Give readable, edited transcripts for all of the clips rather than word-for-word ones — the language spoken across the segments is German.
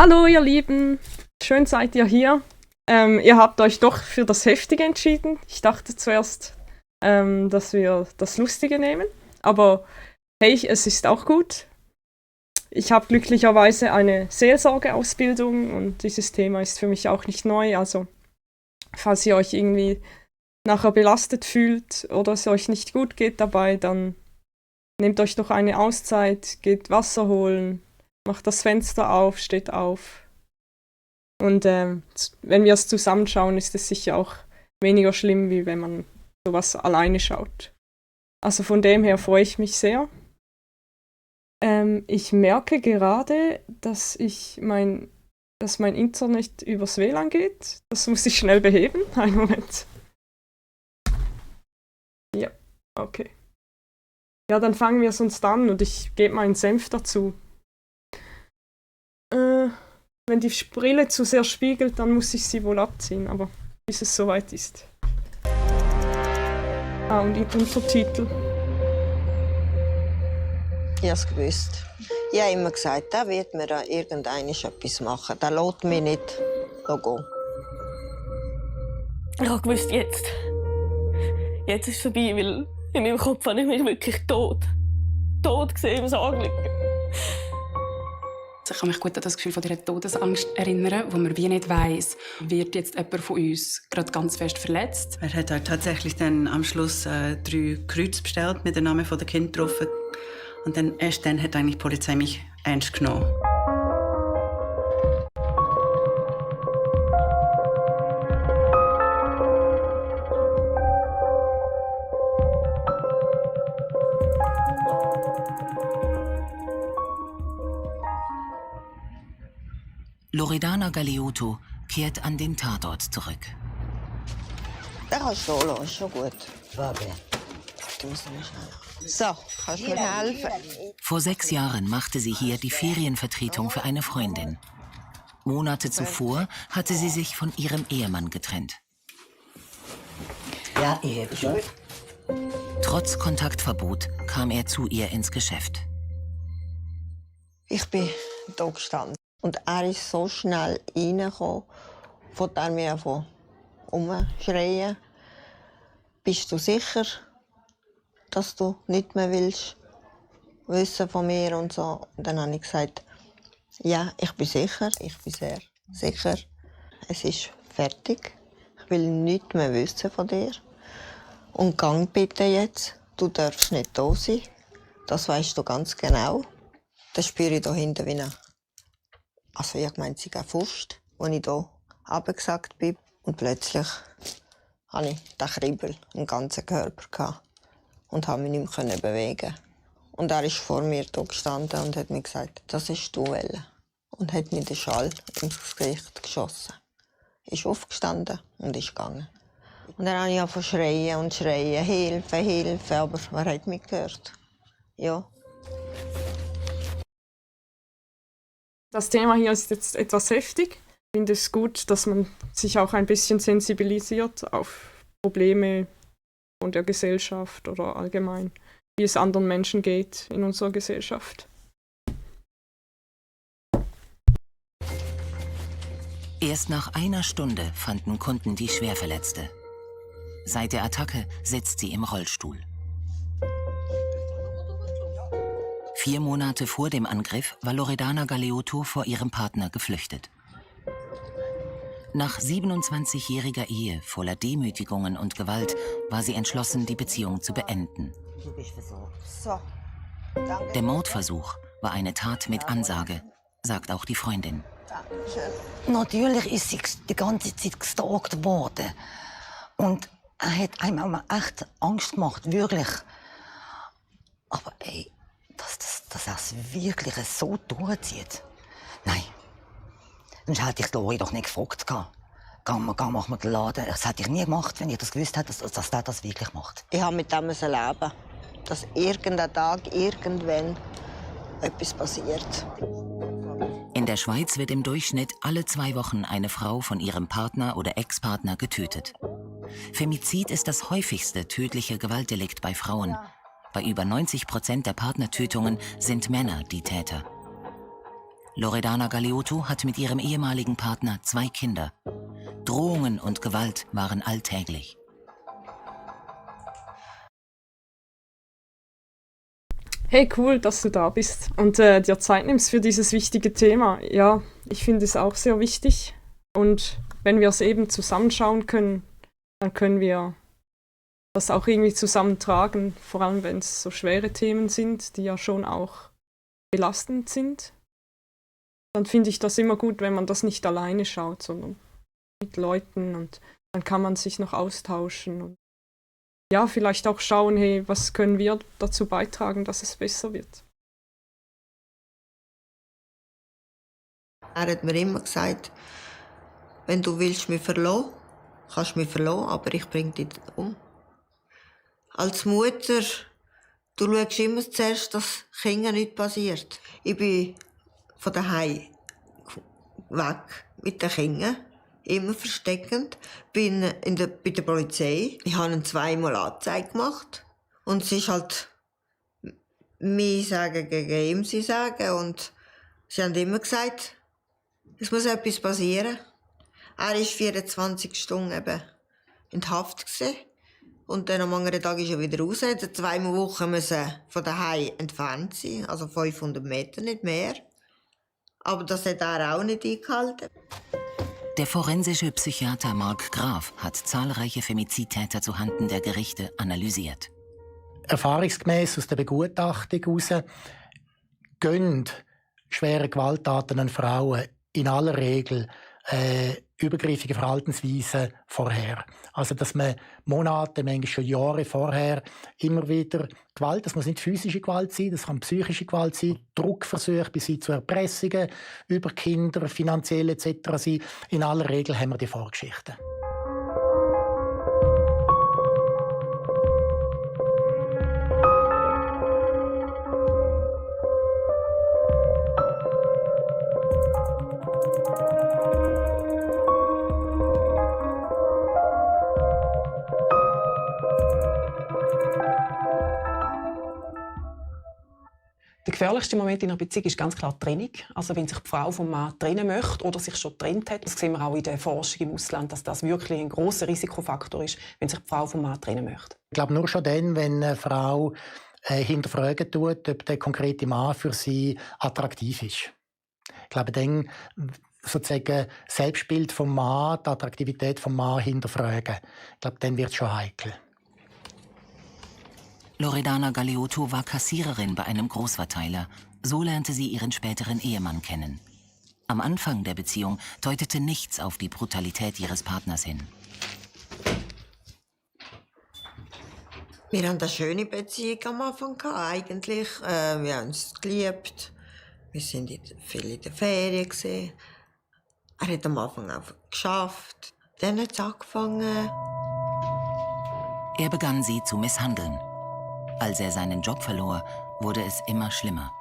Hallo ihr Lieben, schön seid ihr hier. Ihr habt euch doch für das Heftige entschieden. Ich dachte zuerst, dass wir das Lustige nehmen, aber hey, es ist auch gut. Ich habe glücklicherweise eine Seelsorgeausbildung und dieses Thema ist für mich auch nicht neu. Also falls ihr euch irgendwie nachher belastet fühlt oder es euch nicht gut geht dabei, dann nehmt euch doch eine Auszeit, geht Wasser holen, macht das Fenster auf, steht auf. Und wenn wir es zusammenschauen, ist es sicher auch weniger schlimm, wie wenn man sowas alleine schaut. Also von dem her freue ich mich sehr. Ich merke gerade, dass mein Internet übers WLAN geht. Das muss ich schnell beheben. Einen Moment. Ja, okay. Ja, dann fangen wir es uns an und ich gebe meinen Senf dazu. Wenn die Brille zu sehr spiegelt, dann muss ich sie wohl abziehen, aber bis es soweit ist. Und die Untertitel. Ich habe es gewusst. Ich habe immer gesagt, da wird mir da irgendeines etwas machen. Da lässt mich nicht gehen. Ich habe gewusst, jetzt. Jetzt ist es vorbei, weil in meinem Kopf habe ich mich wirklich tot gesehen im Sarg liegen. Ich kann mich gut an das Gefühl von dieser Todesangst erinnern, wo man wie nicht weiss, wird jetzt jemand von uns gerade ganz fest verletzt. Er hat halt tatsächlich dann am Schluss 3 Kreuze bestellt mit dem Namen der Kinder drauf. Und erst dann hat eigentlich die Polizei mich ernst genommen. Loredana Galeotto kehrt an den Tatort zurück. Den kannst du lassen, ist schon gut. So, kannst du mir helfen? Vor 6 Jahren machte sie hier die Ferienvertretung für eine Freundin. Monate zuvor hatte sie sich von ihrem Ehemann getrennt. Ja, ich habe schon. Trotz Kontaktverbot kam er zu ihr ins Geschäft. Ich bin da gestanden. Und er ist so schnell reingekommen, von der mir von umschreien. Bist du sicher, dass du nicht mehr willst wissen von mir und so? Und dann habe ich gesagt, ja, ich bin sicher, ich bin sehr sicher. Es ist fertig. Ich will nichts mehr wissen von dir. Und gang bitte jetzt. Du darfst nicht da sein. Das weißt du ganz genau. Das spüre ich da hinten wie eine. Also ich meinte, sie Faust, als ich hier runtergesackt bin. Und plötzlich hatte ich den Kribbel im ganzen Körper und konnte mich nicht mehr bewegen. Und er ist vor mir hier gestanden und hat mir gesagt, das ist du wollen. Und hat mir den Schall ins Gesicht geschossen. Ist aufgestanden und ist gegangen. Und dann habe ich angefangen zu schreien und schreien, Hilfe, Hilfe, aber wer hat mich gehört? Ja. Das Thema hier ist jetzt etwas heftig. Ich finde es gut, dass man sich auch ein bisschen sensibilisiert auf Probleme von der Gesellschaft oder allgemein, wie es anderen Menschen geht in unserer Gesellschaft. Erst nach einer Stunde fanden Kunden die Schwerverletzte. Seit der Attacke sitzt sie im Rollstuhl. 4 Monate vor dem Angriff war Loredana Galeotto vor ihrem Partner geflüchtet. Nach 27-jähriger Ehe voller Demütigungen und Gewalt war sie entschlossen, die Beziehung zu beenden. So. Danke. Der Mordversuch war eine Tat mit Ansage, sagt auch die Freundin. Natürlich ist sie die ganze Zeit gestalkt worden. Und er hat einem echt Angst gemacht, wirklich. Aber ey, dass er es wirklich so durchzieht. Nein. Sonst hätte ich Lori doch nicht gefragt. Geh, mach mal den Laden. Das hätte ich nie gemacht, wenn ich das gewusst hätte, dass der das wirklich macht. Ich habe mit dem leben, dass irgendein Tag, irgendwann etwas passiert. In der Schweiz wird im Durchschnitt alle 2 Wochen eine Frau von ihrem Partner oder Ex-Partner getötet. Femizid ist das häufigste tödliche Gewaltdelikt bei Frauen. Bei über 90% der Partnertötungen sind Männer die Täter. Loredana Galeotto hat mit ihrem ehemaligen Partner 2 Kinder. Drohungen und Gewalt waren alltäglich. Hey, cool, dass du da bist und dir Zeit nimmst für dieses wichtige Thema. Ja, ich finde es auch sehr wichtig. Und wenn wir es eben zusammenschauen können, dann können wir das auch irgendwie zusammentragen, vor allem wenn es so schwere Themen sind, die ja schon auch belastend sind. Dann finde ich das immer gut, wenn man das nicht alleine schaut, sondern mit Leuten, und dann kann man sich noch austauschen und ja, vielleicht auch schauen, hey, was können wir dazu beitragen, dass es besser wird. Er hat mir immer gesagt, wenn du willst mich verlassen, kannst du mich verlassen, aber ich bringe dich um. Als Mutter, du schaust immer zuerst, dass Kindern nichts passiert. Ich bin von daheim weg mit den Kindern, immer versteckend. Bin bei der Polizei. Ich habe ihn 2-mal Anzeige gemacht. Und es ist halt mir sagen gegen ihm sie sagen. Und sie haben immer gesagt, es muss etwas passieren. Er war 24 Stunden eben in Haft gewesen. Und dann am anderen Tag ist er wieder raus. Er musste 2 Wochen von daheim entfernt sein, also 500 Meter, nicht mehr. Aber das hat er auch nicht eingehalten. Der forensische Psychiater Mark Graf hat zahlreiche Femizidtäter zuhanden der Gerichte analysiert. Erfahrungsgemäß aus der Begutachtung heraus gehen schwere Gewalttaten an Frauen in aller Regel übergriffige Verhaltensweisen vorher. Also, dass man Monate, manchmal schon Jahre vorher immer wieder Gewalt, das muss nicht physische Gewalt sein, das kann psychische Gewalt sein, Druckversuche bis hin zu Erpressungen über Kinder, finanziell etc. sein. In aller Regel haben wir die Vorgeschichten. Der gefährlichste Moment in einer Beziehung ist ganz klar die Trennung. Also wenn sich die Frau vom Mann trennen möchte oder sich schon getrennt hat. Das sehen wir auch in der Forschung im Ausland, dass das wirklich ein grosser Risikofaktor ist, wenn sich die Frau vom Mann trennen möchte. Ich glaube, nur schon dann, wenn eine Frau hinterfragen tut, ob der konkrete Mann für sie attraktiv ist. Ich glaube, dann sozusagen das Selbstbild vom Mann, die Attraktivität vom Mann hinterfragen. Ich glaube, dann wird es schon heikel. Loredana Galeotto war Kassiererin bei einem Großverteiler. So lernte sie ihren späteren Ehemann kennen. Am Anfang der Beziehung deutete nichts auf die Brutalität ihres Partners hin. Wir hatten eine schöne Beziehung am Anfang eigentlich. Wir haben uns geliebt. Wir waren viel in der Ferien. Er hat am Anfang auch geschafft. Dann hat es angefangen. Er begann sie zu misshandeln. Als er seinen Job verlor, wurde es immer schlimmer.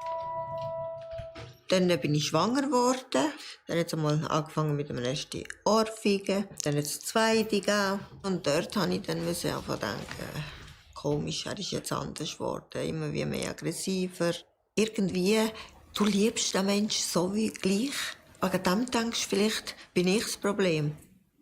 Dann bin ich schwanger geworden. Dann hat es einmal angefangen mit dem ersten Ohrfeigen. Dann hat es eine zweite gegeben. Und dort musste ich dann denken, komisch, er ist jetzt anders geworden. Immer wie mehr aggressiver. Irgendwie, du liebst den Menschen so wie gleich. Wegen dem denkst du, vielleicht bin ich das Problem.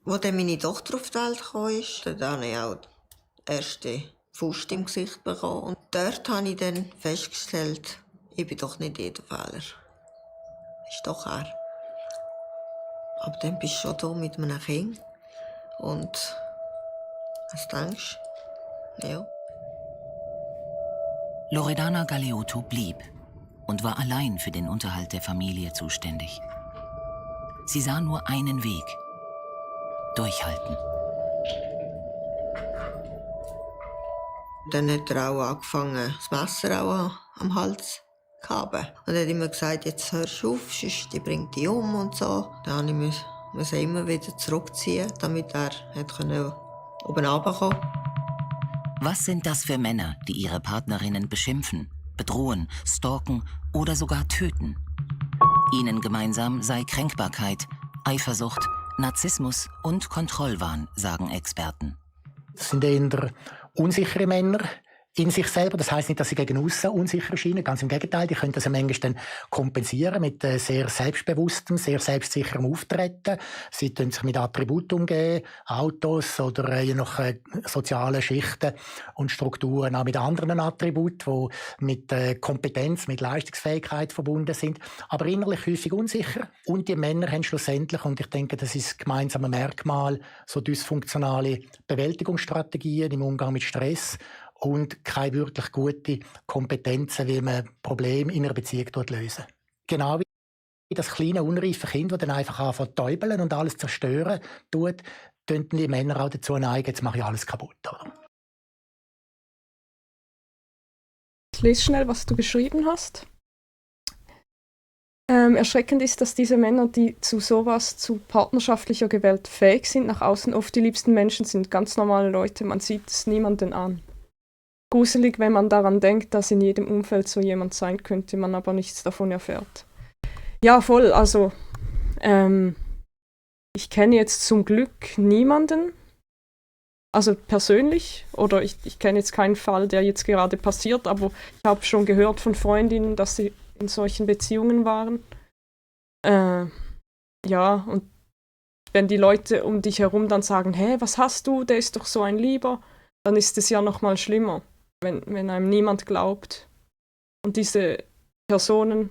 Als dann meine Tochter auf die Welt kam, dann habe ich auch die erste Faust im Gesicht bekommen. Und dort habe ich dann festgestellt, ich bin doch nicht jeder Fehler. Ist doch er. Aber dann bist du schon da mit einem Kind. Und was denkst du? Ja. Loredana Galeotto blieb und war allein für den Unterhalt der Familie zuständig. Sie sah nur einen Weg: durchhalten. Dann hat er auch angefangen, das Messer auch am Hals zu haben. Und er hat immer gesagt, jetzt hörst du auf, sonst die bringt dich um und so. Dann musste ich immer wieder zurückziehen, damit er oben runterkommen konnte. Was sind das für Männer, die ihre Partnerinnen beschimpfen, bedrohen, stalken oder sogar töten? Ihnen gemeinsam sei Kränkbarkeit, Eifersucht, Narzissmus und Kontrollwahn, sagen Experten. Das sind eher unsichere Männer, in sich selber. Das heisst nicht, dass sie gegen aussen unsicher erscheinen. Ganz im Gegenteil, die können das ja manchmal dann kompensieren mit sehr selbstbewusstem, sehr selbstsicherem Auftreten. Sie tun sich mit Attributen umgehen, Autos oder je nach sozialen Schichten und Strukturen auch mit anderen Attributen, die mit Kompetenz, mit Leistungsfähigkeit verbunden sind, aber innerlich häufig unsicher. Und die Männer haben schlussendlich, und ich denke, das ist das gemeinsame Merkmal, so dysfunktionale Bewältigungsstrategien im Umgang mit Stress und keine wirklich gute Kompetenzen, wie man Probleme in einer Beziehung lösen. Genau wie das kleine, unreife Kind, das dann einfach anfängt zu täubeln und alles zerstören tut, tun die Männer auch dazu neigen, jetzt mache ich alles kaputt. Oder? Ich lese schnell, was du geschrieben hast. Erschreckend ist, dass diese Männer, die zu partnerschaftlicher Gewalt fähig sind, nach außen oft die liebsten Menschen sind, ganz normale Leute, man sieht es niemanden an. Gruselig, wenn man daran denkt, dass in jedem Umfeld so jemand sein könnte, man aber nichts davon erfährt. Ja, voll, also ich kenne jetzt zum Glück niemanden, also persönlich, oder ich kenne jetzt keinen Fall, der jetzt gerade passiert, aber ich habe schon gehört von Freundinnen, dass sie in solchen Beziehungen waren. Ja, und wenn die Leute um dich herum dann sagen, hey, was hast du, der ist doch so ein Lieber, dann ist es ja noch mal schlimmer, wenn einem niemand glaubt. Und diese Personen,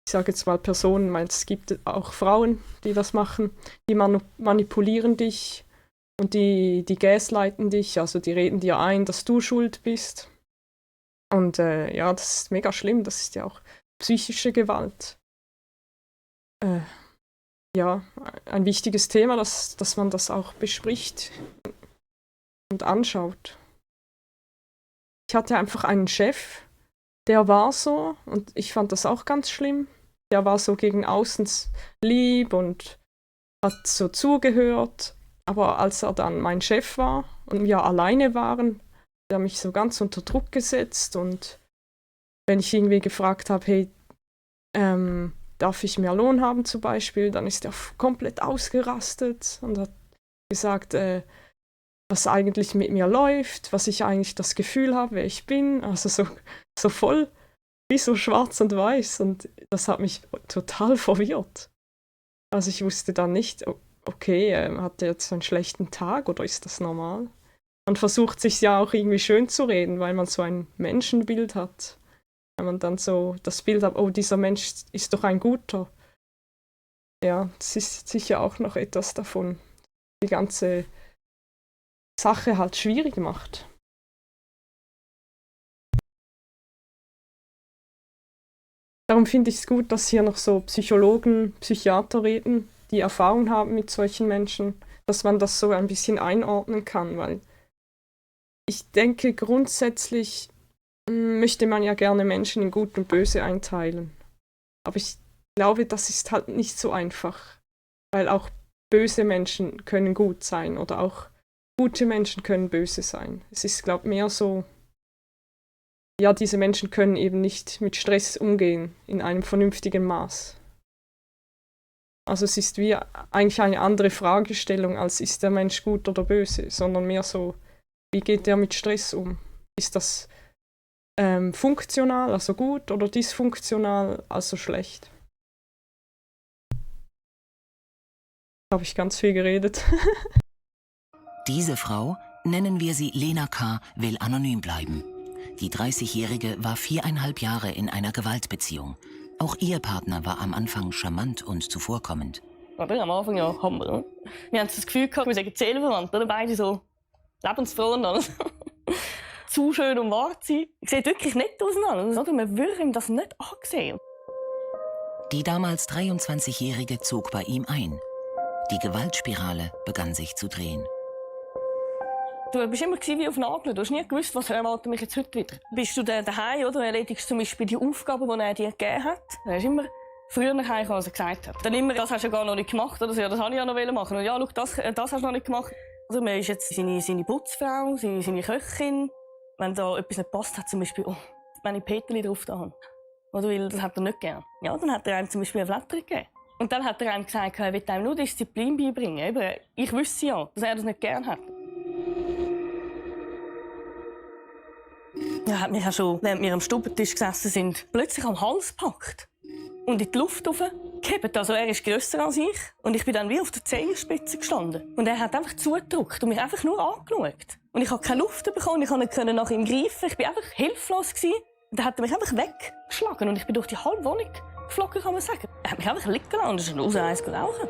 ich sage jetzt mal Personen, weil es gibt auch Frauen, die das machen, die manipulieren dich und die gaslighten dich, also die reden dir ein, dass du schuld bist. Und ja, das ist mega schlimm, das ist ja auch psychische Gewalt. Ja, ein wichtiges Thema, dass man das auch bespricht und anschaut. Ich hatte einfach einen Chef, der war so, und ich fand das auch ganz schlimm, der war so gegen außen lieb und hat so zugehört, aber als er dann mein Chef war und wir alleine waren, hat er mich so ganz unter Druck gesetzt, und wenn ich irgendwie gefragt habe, hey, darf ich mehr Lohn haben zum Beispiel, dann ist er komplett ausgerastet und hat gesagt, was eigentlich mit mir läuft, was ich eigentlich das Gefühl habe, wer ich bin, also so voll wie so schwarz und weiß, und das hat mich total verwirrt. Also ich wusste dann nicht, okay, hat er jetzt einen schlechten Tag oder ist das normal? Man versucht sich ja auch irgendwie schön zu reden, weil man so ein Menschenbild hat. Wenn man dann so das Bild hat, oh, dieser Mensch ist doch ein Guter. Ja, das ist sicher auch noch etwas davon. Die ganze Sache halt schwierig macht. Darum finde ich es gut, dass hier noch so Psychologen, Psychiater reden, die Erfahrung haben mit solchen Menschen, dass man das so ein bisschen einordnen kann, weil ich denke, grundsätzlich möchte man ja gerne Menschen in Gut und Böse einteilen. Aber ich glaube, das ist halt nicht so einfach, weil auch böse Menschen können gut sein oder auch gute Menschen können böse sein. Es ist, glaube ich, mehr so, ja, diese Menschen können eben nicht mit Stress umgehen in einem vernünftigen Maß. Also es ist wie eigentlich eine andere Fragestellung, als ist der Mensch gut oder böse, sondern mehr so, wie geht er mit Stress um? Ist das funktional, also gut, oder dysfunktional, also schlecht? Habe ich ganz viel geredet. Diese Frau, nennen wir sie Lena K., will anonym bleiben. Die 30-Jährige war 4,5 Jahre in einer Gewaltbeziehung. Auch ihr Partner war am Anfang charmant und zuvorkommend. Oder? Am Anfang ja Hammer. Oder? Wir haben das Gefühl gehabt, wir sagen Seelenverwandt, oder? Beide so lebensfroh und alles. Zu schön, um wahr zu sein. Sieht wirklich nett auseinander. Oder? Man würde ihm das nicht ansehen. Die damals 23-Jährige zog bei ihm ein. Die Gewaltspirale begann sich zu drehen. Du bist immer wie auf Nageln. Du hast nie gewusst, was erwartet mich jetzt heute wieder. Bist du dann daheim oder erledigst zum Beispiel die Aufgaben, die er dir gegeben hat? Dann hast du immer früher nach Hause, als er gesagt hat. Dann immer, das hast du ja gar noch nicht gemacht. Oder? Ja, das wollte ich ja noch machen. Und ja, schau, das hast du noch nicht gemacht. Also, man ist jetzt seine Putzfrau, seine Köchin. Wenn da etwas nicht passt, hat zum Beispiel, wenn ich Peterli drauf da habe. Oder weil das hat er nicht gern. Ja, dann hat er einem zum Beispiel eine Flatter gegeben. Und dann hat er einem gesagt, er will einem nur Disziplin beibringen. Ich wüsste ja, dass er das nicht gern hat. hat mich auch schon, während wir am Stubentisch gesessen sind, plötzlich am Hals gepackt und in die Luft hochgehoben. Also er ist grösser als ich und ich bin dann wie auf der Zehenspitze gestanden. Und er hat einfach zugedrückt und mich einfach nur angeschaut. Und ich konnte keine Luft bekommen, ich konnte nach ihm greifen. Ich war einfach hilflos gewesen. Und er hat mich einfach weggeschlagen und ich bin durch die halbe Wohnung geflogen, kann man sagen. Er hat mich einfach liegen lassen und ist raus eins rauchen.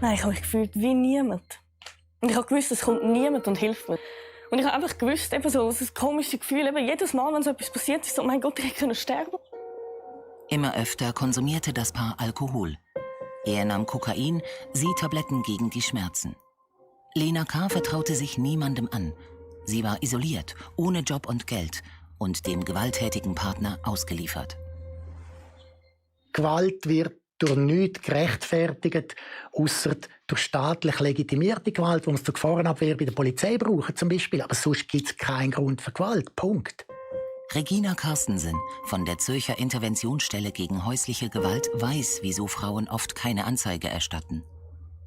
Nein, ich habe mich gefühlt wie niemand. Und ich habe gewusst, es kommt niemand und hilft mir. Und ich habe einfach gewusst, eben so ein komisches Gefühl, eben jedes Mal, wenn so etwas passiert ist, so, mein Gott, ich könnte sterben. Immer öfter konsumierte das Paar Alkohol. Er nahm Kokain, sie Tabletten gegen die Schmerzen. Lena K. vertraute sich niemandem an. Sie war isoliert, ohne Job und Geld und dem gewalttätigen Partner ausgeliefert. Gewalt wird durch nichts gerechtfertigt, ausser durch staatlich legitimierte Gewalt, die man zur Gefahrenabwehr bei der Polizei brauchen zum Beispiel. Aber sonst gibt es keinen Grund für Gewalt. Punkt. Regina Carstensen von der Zürcher Interventionsstelle gegen häusliche Gewalt weiß, wieso Frauen oft keine Anzeige erstatten.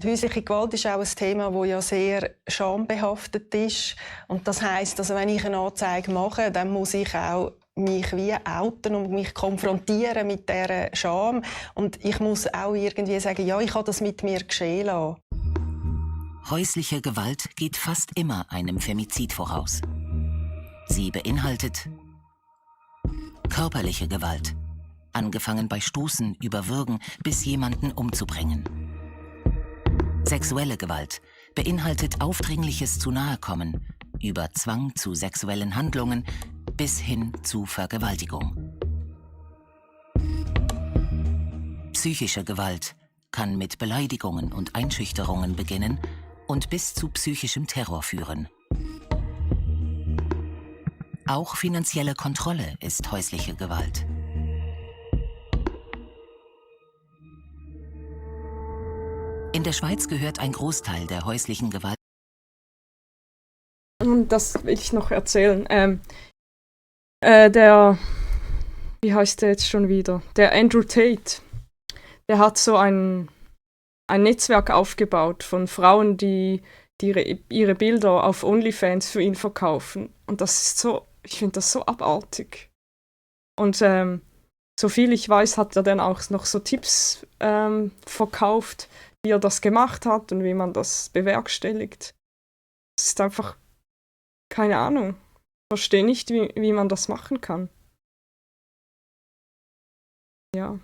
Die häusliche Gewalt ist auch ein Thema, das ja sehr schambehaftet ist. Und das heisst, also wenn ich eine Anzeige mache, dann muss ich auch mich wie outen und mich konfrontieren mit dieser Scham. Und ich muss auch irgendwie sagen, ja, ich habe das mit mir geschehen lassen. Häusliche Gewalt geht fast immer einem Femizid voraus. Sie beinhaltet körperliche Gewalt, angefangen bei Stoßen, Überwürgen bis jemanden umzubringen. Sexuelle Gewalt beinhaltet aufdringliches Zunahekommen, über Zwang zu sexuellen Handlungen bis hin zu Vergewaltigung. Psychische Gewalt kann mit Beleidigungen und Einschüchterungen beginnen und bis zu psychischem Terror führen. Auch finanzielle Kontrolle ist häusliche Gewalt. In der Schweiz gehört ein Großteil der häuslichen Gewalt. Das will ich noch erzählen. Wie heißt der jetzt schon wieder? Der Andrew Tate. Der hat so ein Netzwerk aufgebaut von Frauen, die ihre Bilder auf OnlyFans für ihn verkaufen. Und das ist so, ich finde das so abartig. Und so viel ich weiß, hat er dann auch noch so Tipps verkauft, wie er das gemacht hat und wie man das bewerkstelligt. Es ist einfach, keine Ahnung. Ich verstehe nicht, wie man das machen kann. Ja,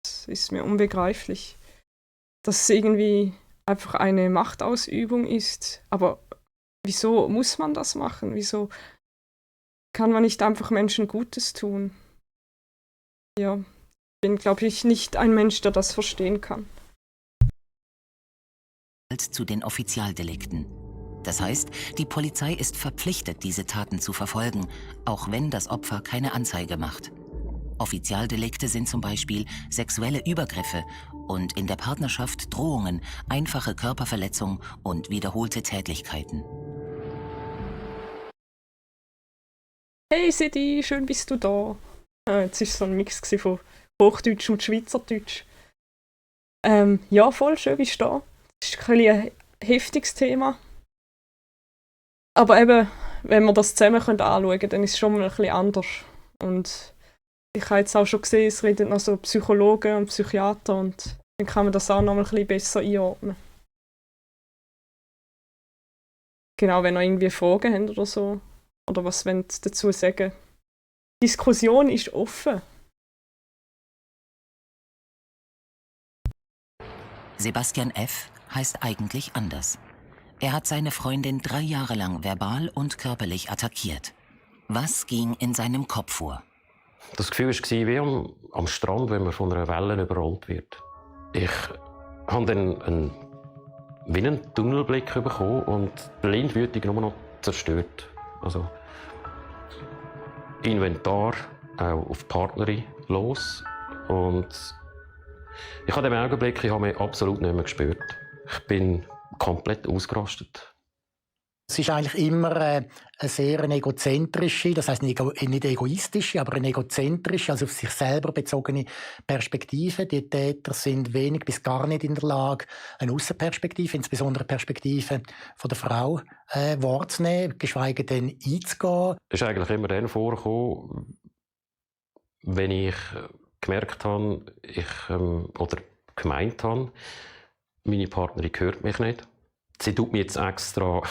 es ist mir unbegreiflich, dass es irgendwie einfach eine Machtausübung ist. Aber wieso muss man das machen? Wieso kann man nicht einfach Menschen Gutes tun? Ja, ich bin, glaube ich, nicht ein Mensch, der das verstehen kann. Zu den Offizialdelikten. Das heißt, die Polizei ist verpflichtet, diese Taten zu verfolgen, auch wenn das Opfer keine Anzeige macht. Offizialdelikte sind zum Beispiel sexuelle Übergriffe und in der Partnerschaft Drohungen, einfache Körperverletzung und wiederholte Tätlichkeiten. Hey Sidi, schön bist du da. Jetzt war so ein Mix von Hochdeutsch und Schweizerdeutsch. Ja, voll schön bist du da. Das ist ein heftiges Thema. Aber eben, wenn wir das zusammen anschauen können, dann ist es schon mal ein bisschen anders. Und ich habe jetzt auch schon gesehen, es reden noch so Psychologen und Psychiater und dann kann man das auch noch mal ein bisschen besser einordnen. Genau, wenn ihr irgendwie Fragen habt oder so. Oder was wollt ihr dazu sagen? Die Diskussion ist offen. Sebastian F. heißt eigentlich anders. Er hat seine Freundin 3 Jahre lang verbal und körperlich attackiert. Was ging in seinem Kopf vor? Das Gefühl war wie am Strand, wenn man von einer Welle überrollt wird. Ich habe dann einen Tunnelblick bekommen und blindwütig nur noch zerstört. Also Inventar auch auf die Partnerin los. Und ich habe in dem Augenblick mich absolut nicht mehr gespürt. Ich bin komplett ausgerastet. Es ist eigentlich immer eine sehr egozentrische, das heisst nicht egoistische, aber eine egozentrische, also auf sich selber bezogene Perspektive. Die Täter sind wenig bis gar nicht in der Lage, eine Aussenperspektive, insbesondere eine Perspektive von der Frau, wahrzunehmen, geschweige denn einzugehen. Es ist eigentlich immer dann vorgekommen, wenn ich gemerkt habe, oder gemeint habe, meine Partnerin hört mich nicht. Sie tut mich jetzt extra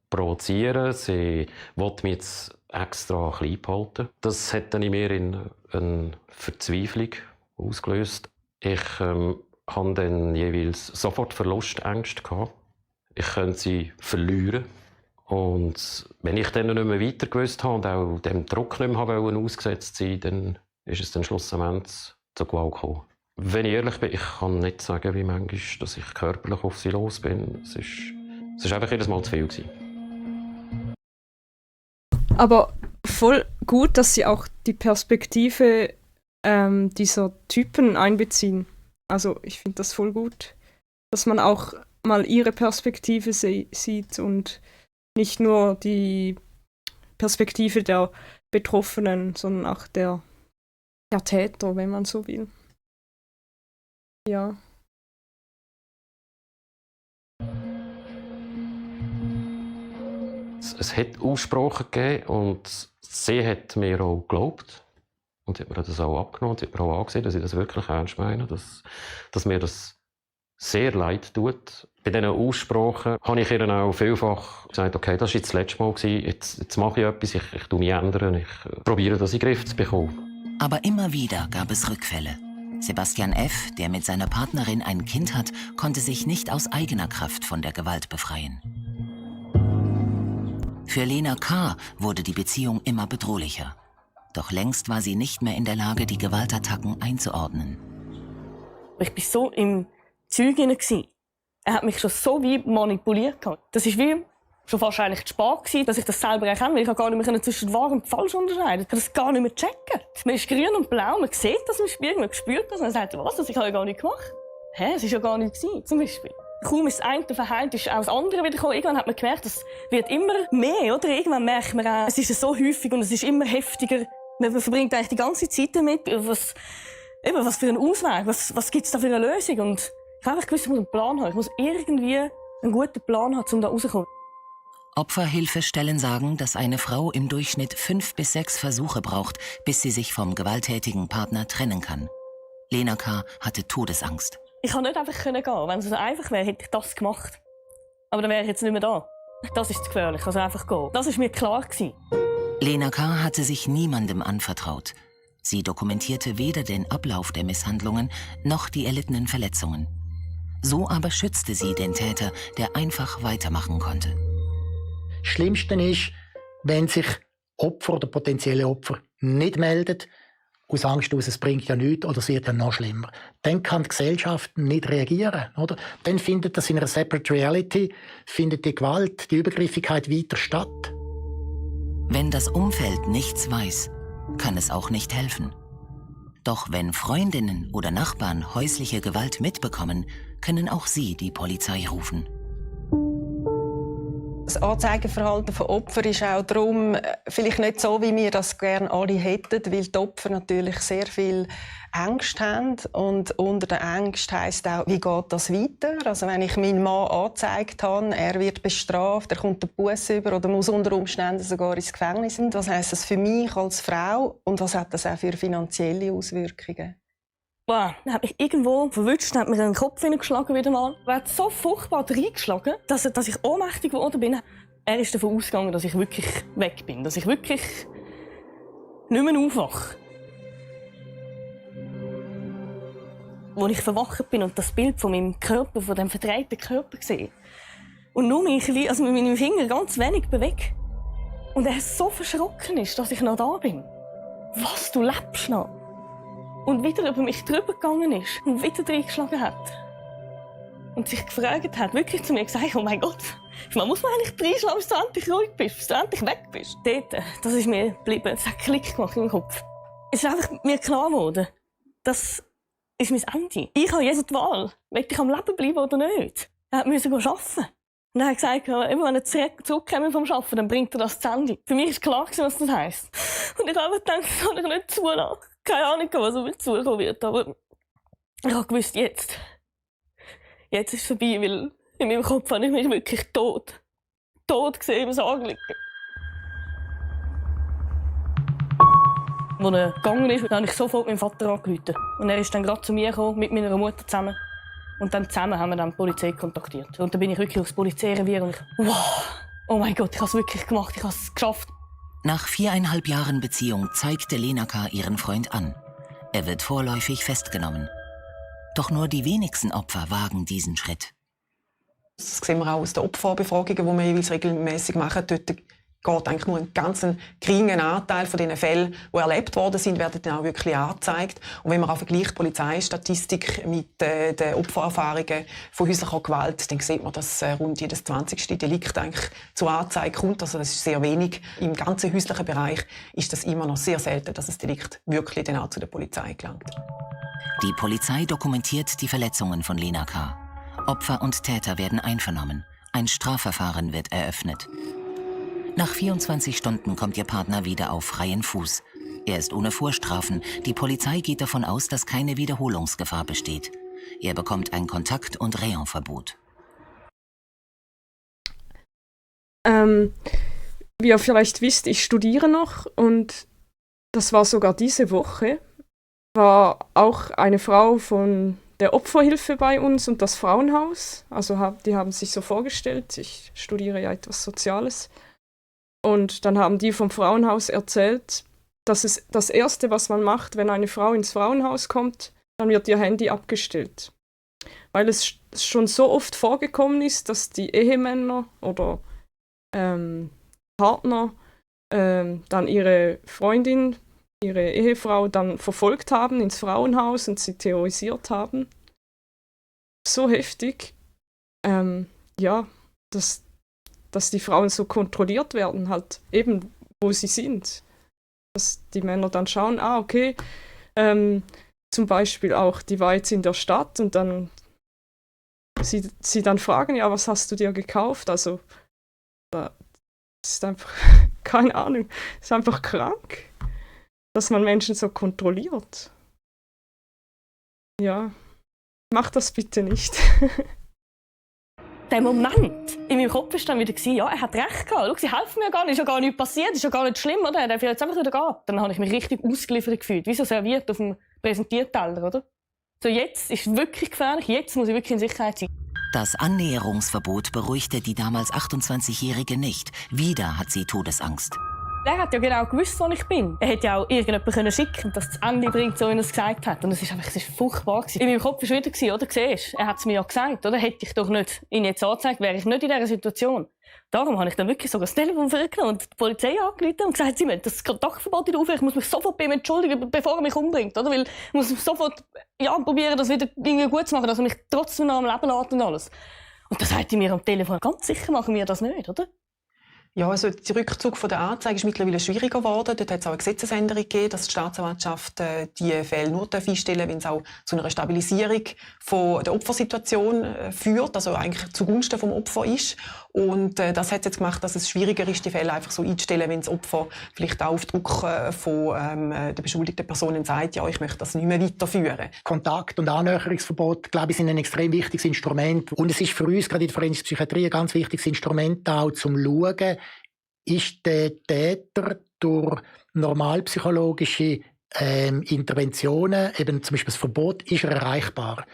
provozieren, sie will mich jetzt extra klein behalten. Das hat dann in mir eine Verzweiflung ausgelöst. Ich hatte dann jeweils sofort Verlustängste gehabt. Ich könnte sie verlieren. Und wenn ich dann nicht mehr weiter gewusst habe und auch dem Druck nicht mehr ausgesetzt sein wollte, dann ist es dann schlussendlich zur Gewalt gekommen. Wenn ich ehrlich bin, ich kann nicht sagen, wie manchmal, dass ich körperlich auf sie los bin. Es ist einfach jedes Mal zu viel gewesen. Aber voll gut, dass sie auch die Perspektive dieser Typen einbeziehen. Also ich finde das voll gut, dass man auch mal ihre Perspektive sieht und nicht nur die Perspektive der Betroffenen, sondern auch der Täter, wenn man so will. Ja. Es hat Aussprachen gegeben und sie hat mir auch geglaubt. Und sie hat mir das auch abgenommen. Sie hat mir auch angesehen, dass ich das wirklich ernst meine, dass mir das sehr leid tut. Bei diesen Aussprachen habe ich ihr auch vielfach gesagt, okay, das war jetzt das letzte Mal, jetzt mache ich etwas, ich tue mich ändern, ich probiere das in den Griff zu bekommen. Aber immer wieder gab es Rückfälle. Sebastian F., der mit seiner Partnerin ein Kind hat, konnte sich nicht aus eigener Kraft von der Gewalt befreien. Für Lena K. wurde die Beziehung immer bedrohlicher. Doch längst war sie nicht mehr in der Lage, die Gewaltattacken einzuordnen. Ich war so im Zeug hinein. Er hat mich schon so wie manipuliert. Das war wie schon fast eigentlich zu spät, dass ich das selber erkenne, weil ich gar nicht mehr zwischen wahr und falsch unterscheiden. Ich kann das gar nicht mehr checken. Man ist grün und blau, man sieht das im Spiegel, man spürt das und man sagt, was, das habe ich gar nicht gemacht. Es war ja gar nicht gewesen, zum Beispiel. Kaum ist das eine verheilt, ist auch das andere wieder gekommen. Irgendwann hat man gemerkt, es wird immer mehr, oder? Irgendwann merkt man auch, es ist so häufig und es ist immer heftiger. Man verbringt eigentlich die ganze Zeit damit, was für ein Ausweg, was gibt es da für eine Lösung? Und ich habe einfach gewusst, ich muss einen Plan haben. Ich muss irgendwie einen guten Plan haben, um da rauszukommen. Opferhilfestellen sagen, dass eine Frau im Durchschnitt 5 bis 6 Versuche braucht, bis sie sich vom gewalttätigen Partner trennen kann. Lena K. hatte Todesangst. Ich konnte nicht einfach gehen. Wenn es so einfach wäre, hätte ich das gemacht. Aber dann wäre ich jetzt nicht mehr da. Das ist zu gefährlich, also einfach gehen. Das war mir klar. Lena K. hatte sich niemandem anvertraut. Sie dokumentierte weder den Ablauf der Misshandlungen noch die erlittenen Verletzungen. So aber schützte sie den Täter, der einfach weitermachen konnte. Das Schlimmste ist, wenn sich Opfer oder potenzielle Opfer nicht melden, aus Angst aus, es bringt ja nichts oder es wird ja noch schlimmer. Dann kann die Gesellschaft nicht reagieren. Oder? Dann findet das in einer Separate Reality, findet die Gewalt, die Übergriffigkeit weiter statt. Wenn das Umfeld nichts weiß, kann es auch nicht helfen. Doch wenn Freundinnen oder Nachbarn häusliche Gewalt mitbekommen, können auch sie die Polizei rufen. Das Anzeigeverhalten von Opfern ist auch darum vielleicht nicht so, wie wir das gerne alle hätten, weil die Opfer natürlich sehr viel Ängste haben. Und unter der Ängsten heisst auch, wie geht das weiter? Also wenn ich meinen Mann angezeigt habe, er wird bestraft, er kommt den Buss über oder muss unter Umständen sogar ins Gefängnis. Was heisst das für mich als Frau und was hat das auch für finanzielle Auswirkungen? Wow, er hat mich irgendwo verwünscht, hat mir den Kopf hineingeschlagen wieder mal. Er hat so furchtbar reingeschlagen, dass ich ohnmächtig geworden bin. Er ist davon ausgegangen, dass ich wirklich weg bin, dass ich wirklich nicht mehr aufwache. Als ich verwacht bin und das Bild von meinem Körper, von dem verdrehten Körper sehe und nur mich, also mit meinen Fingern ganz wenig bewege und er so verschrocken ist, dass ich noch da bin. Was, du lebst noch? Und wieder über mich drüber gegangen ist und wieder reingeschlagen hat. Und sich gefragt hat, wirklich zu mir gesagt, oh mein Gott, man muss man eigentlich reinschlagen, bis du endlich ruhig bist, bis du endlich weg bist. Dort, das ist mir geblieben, es hat Klick gemacht im Kopf. Es ist einfach mir klar geworden, das ist mein Ende. Ich habe jetzt die Wahl, will ich am Leben bleiben oder nicht. Er musste arbeiten. Und dann hat er gesagt, immer wenn er zurückkommt vom Arbeiten, dann bringt er das zu Ende. Für mich war klar, was das heisst. Und ich habe gedacht, das kann ich nicht zulassen. Keine Ahnung, was auf mich zukommen wird, aber ich habe gewusst, jetzt ist es vorbei, weil in meinem Kopf habe ich mich wirklich tot gesehen im Sarg liegen. Als er gegangen ist, habe ich sofort meinen Vater angerufen. Und er ist dann gerade zu mir gekommen, mit meiner Mutter zusammen. Und dann zusammen haben wir dann die Polizei kontaktiert. Und dann bin ich wirklich aufs Polizeirevier und ich, wow, oh mein Gott, ich habe es wirklich gemacht, ich habe es geschafft. Nach 4,5 Jahren Beziehung zeigte Lena K. ihren Freund an. Er wird vorläufig festgenommen. Doch nur die wenigsten Opfer wagen diesen Schritt. Das sehen wir auch aus den Opferbefragungen, die wir jeweils regelmäßig machen. Dort geht eigentlich nur ein ganz geringer Anteil von den Fällen, die erlebt worden sind, werden dann auch wirklich angezeigt. Und wenn man auch vergleicht die Polizeistatistik mit den Opfererfahrungen von häuslicher Gewalt, dann sieht man, dass rund jedes 20. Delikt eigentlich zur Anzeige kommt. Also das ist sehr wenig. Im ganzen häuslichen Bereich ist das immer noch sehr selten, dass das Delikt wirklich dann auch zu der Polizei gelangt. Die Polizei dokumentiert die Verletzungen von Lena K. Opfer und Täter werden einvernommen. Ein Strafverfahren wird eröffnet. Nach 24 Stunden kommt ihr Partner wieder auf freien Fuß. Er ist ohne Vorstrafen. Die Polizei geht davon aus, dass keine Wiederholungsgefahr besteht. Er bekommt ein Kontakt- und Rayonverbot. Wie ihr vielleicht wisst, ich studiere noch und das war sogar diese Woche, war auch eine Frau von der Opferhilfe bei uns und das Frauenhaus. Also die haben sich so vorgestellt, ich studiere ja etwas Soziales. Und dann haben die vom Frauenhaus erzählt, dass es das Erste, was man macht, wenn eine Frau ins Frauenhaus kommt, dann wird ihr Handy abgestellt. Weil es schon so oft vorgekommen ist, dass die Ehemänner oder Partner dann ihre Freundin, ihre Ehefrau dann verfolgt haben ins Frauenhaus und sie terrorisiert haben. So heftig, dass die Frauen so kontrolliert werden, halt eben, wo sie sind. Dass die Männer dann schauen, okay, zum Beispiel auch, die war jetzt in der Stadt und dann sie dann fragen, ja, was hast du dir gekauft? Also, das ist einfach, keine Ahnung, das ist einfach krank, dass man Menschen so kontrolliert. Ja, mach das bitte nicht. Der Moment in meinem Kopf war dann wieder, ja, er hat recht gehabt. Schau, sie helfen mir gar nicht, ist ja gar nichts passiert, ist ja gar nicht schlimm, oder? Er darf jetzt einfach wieder gehen. Dann habe ich mich richtig ausgeliefert gefühlt, wie so serviert auf dem Präsentierteller, oder? So, jetzt ist es wirklich gefährlich, jetzt muss ich wirklich in Sicherheit sein. Das Annäherungsverbot beruhigte die damals 28-Jährige nicht. Wieder hat sie Todesangst. Er hat ja genau gewusst, wo ich bin. Er hätte ja auch irgendjemanden schicken können, dass das Ende bringt, so wie er es gesagt hat. Und es ist furchtbar gewesen. In meinem Kopf war es wieder, oder? Siehst, er hat es mir ja gesagt, oder? Hätte ich doch nicht ihn jetzt angezeigt, wäre ich nicht in dieser Situation. Darum habe ich dann wirklich sogar das Telefon vorgenommen und die Polizei angerufen und gesagt, sie müssen das Kontaktverbot wieder aufhören. Ich muss mich sofort bei ihm entschuldigen, bevor er mich umbringt, oder? Weil ich muss sofort probieren, das wieder irgendwie gut zu machen, dass er mich trotzdem noch am Leben lässt und alles. Und dann sagt er mir am Telefon, ganz sicher machen wir das nicht, oder? Ja, also der Rückzug von der Anzeige ist mittlerweile schwieriger geworden. Dort hat es auch eine Gesetzesänderung gegeben, dass die Staatsanwaltschaft die Fälle nur einstellen darf, wenn es auch zu einer Stabilisierung von der Opfersituation führt, also eigentlich zugunsten vom Opfer ist. Und das hat jetzt gemacht, dass es schwieriger ist, die Fälle einfach so einzustellen, wenn das Opfer vielleicht auch auf Druck von der beschuldigten Person sagt, ja, ich möchte das nicht mehr weiterführen. Kontakt- und Annäherungsverbot, glaube ich, sind ein extrem wichtiges Instrument. Und es ist für uns gerade in der forensischen Psychiatrie ein ganz wichtiges Instrument auch, zum Schauen, ist der Täter durch normalpsychologische Interventionen, eben zum Beispiel das Verbot, ist er erreichbar.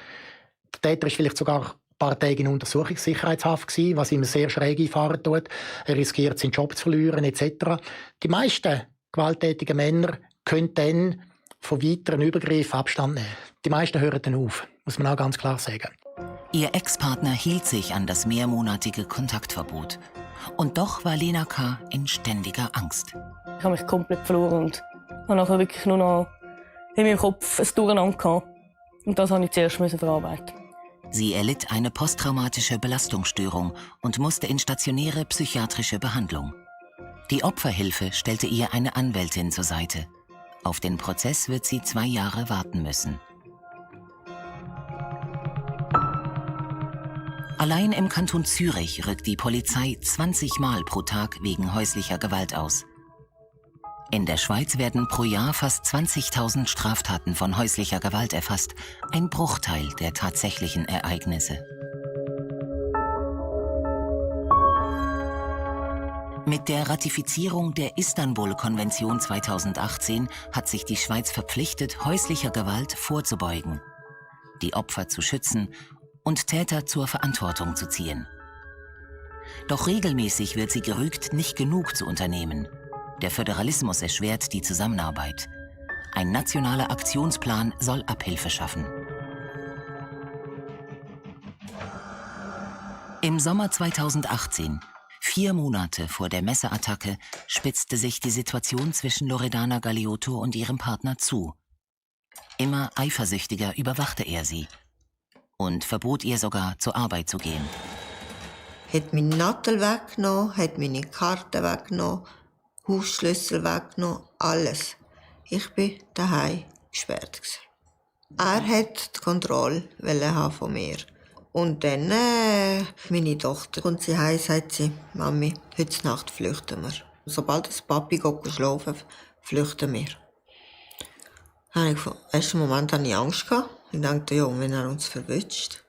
Der Täter ist vielleicht sogar ein paar Tage in Untersuchungssicherheitshaft gewesen, was ihm sehr schräg einfahren tut. Er riskiert, seinen Job zu verlieren, etc. Die meisten gewalttätigen Männer können dann von weiteren Übergriffen Abstand nehmen. Die meisten hören dann auf, muss man auch ganz klar sagen. Ihr Ex-Partner hielt sich an das mehrmonatige Kontaktverbot. Und doch war Lena K. in ständiger Angst. Ich habe mich komplett verloren und habe nachher wirklich nur noch in meinem Kopf ein Durcheinander gehabt. Und das musste ich zuerst verarbeiten. Sie erlitt eine posttraumatische Belastungsstörung und musste in stationäre psychiatrische Behandlung. Die Opferhilfe stellte ihr eine Anwältin zur Seite. Auf den Prozess wird sie 2 Jahre warten müssen. Allein im Kanton Zürich rückt die Polizei 20 Mal pro Tag wegen häuslicher Gewalt aus. In der Schweiz werden pro Jahr fast 20.000 Straftaten von häuslicher Gewalt erfasst, ein Bruchteil der tatsächlichen Ereignisse. Mit der Ratifizierung der Istanbul-Konvention 2018 hat sich die Schweiz verpflichtet, häuslicher Gewalt vorzubeugen, die Opfer zu schützen und Täter zur Verantwortung zu ziehen. Doch regelmäßig wird sie gerügt, nicht genug zu unternehmen. Der Föderalismus erschwert die Zusammenarbeit. Ein nationaler Aktionsplan soll Abhilfe schaffen. Im Sommer 2018, 4 Monate vor der Messerattacke, spitzte sich die Situation zwischen Loredana Galeotto und ihrem Partner zu. Immer eifersüchtiger überwachte er sie und verbot ihr sogar, zur Arbeit zu gehen. Hat meine Nattel weggenommen, hat meine Karte weggenommen, Hausschlüssel weggenommen, alles. Ich war daheim gesperrt. Er wollte die Kontrolle haben von mir. Und dann, meine Tochter kommt sie heim, sagt sie, Mami, heute Nacht flüchten wir. Sobald das Papi schlafen geht, flüchten wir. Im ersten Moment hatte ich Angst. Ich dachte, ja, wenn er uns verwünscht.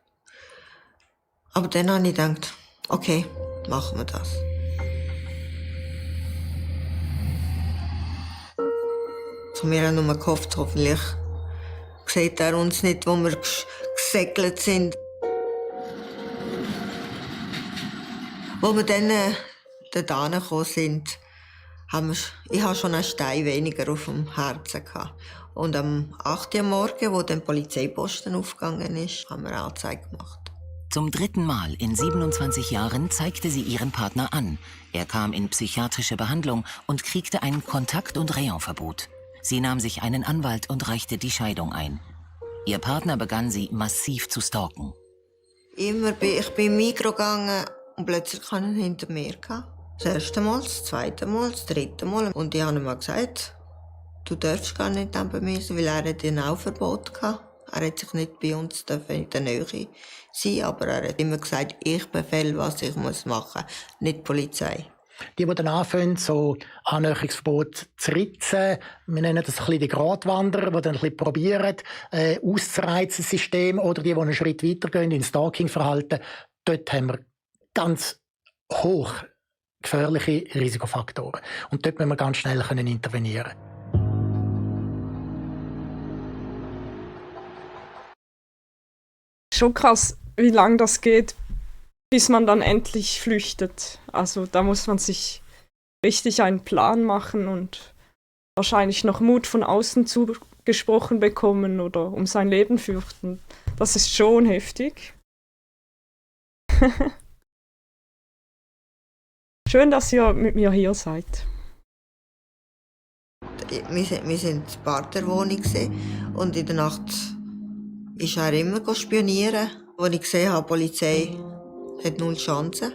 Aber dann habe ich gedacht, okay, machen wir das. Von mir haben nur gehofft, hoffentlich sieht er uns nicht, wo wir gesegelt sind. Als wir dann dort angekommen sind, ich hatte schon einen Stein weniger auf dem Herzen. Und am 8. Uhr morgen, wo der Polizeiposten aufgegangen ist, haben wir Anzeige gemacht. Zum 3. Mal in 27 Jahren zeigte sie ihren Partner an. Er kam in psychiatrische Behandlung und kriegte ein Kontakt- und Rayonverbot. Sie nahm sich einen Anwalt und reichte die Scheidung ein. Ihr Partner begann sie massiv zu stalken. Ich bin im Mikro gegangen und plötzlich hatte er hinter mir. Das erste Mal, das zweite Mal, das dritte Mal. Und ich habe ihm gesagt, du darfst gar nicht bei mir sein, weil er hatte ein Verbot hatte. Er hat sich nicht bei uns in der Nähe sein, aber er hat immer gesagt, ich befehle, was ich machen muss, nicht die Polizei. Die dann anfangen, so Annäherungsverbot zu ritzen, wir nennen das ein bisschen die Gratwanderer, die dann ein bisschen probieren, auszureizen, das System, oder die einen Schritt weitergehen in Stalking-Verhalten. Dort haben wir ganz hoch gefährliche Risikofaktoren. Und dort müssen wir ganz schnell intervenieren. Schon krass, wie lange das geht, bis man dann endlich flüchtet. Also da muss man sich richtig einen Plan machen und wahrscheinlich noch Mut von außen zugesprochen bekommen oder um sein Leben fürchten. Das ist schon heftig. Schön, dass ihr mit mir hier seid. Wir sind in der Partnerwohnung und in der Nacht ist er immer spionieren. Als ich gesehen habe, die Polizei hat 0 Chancen.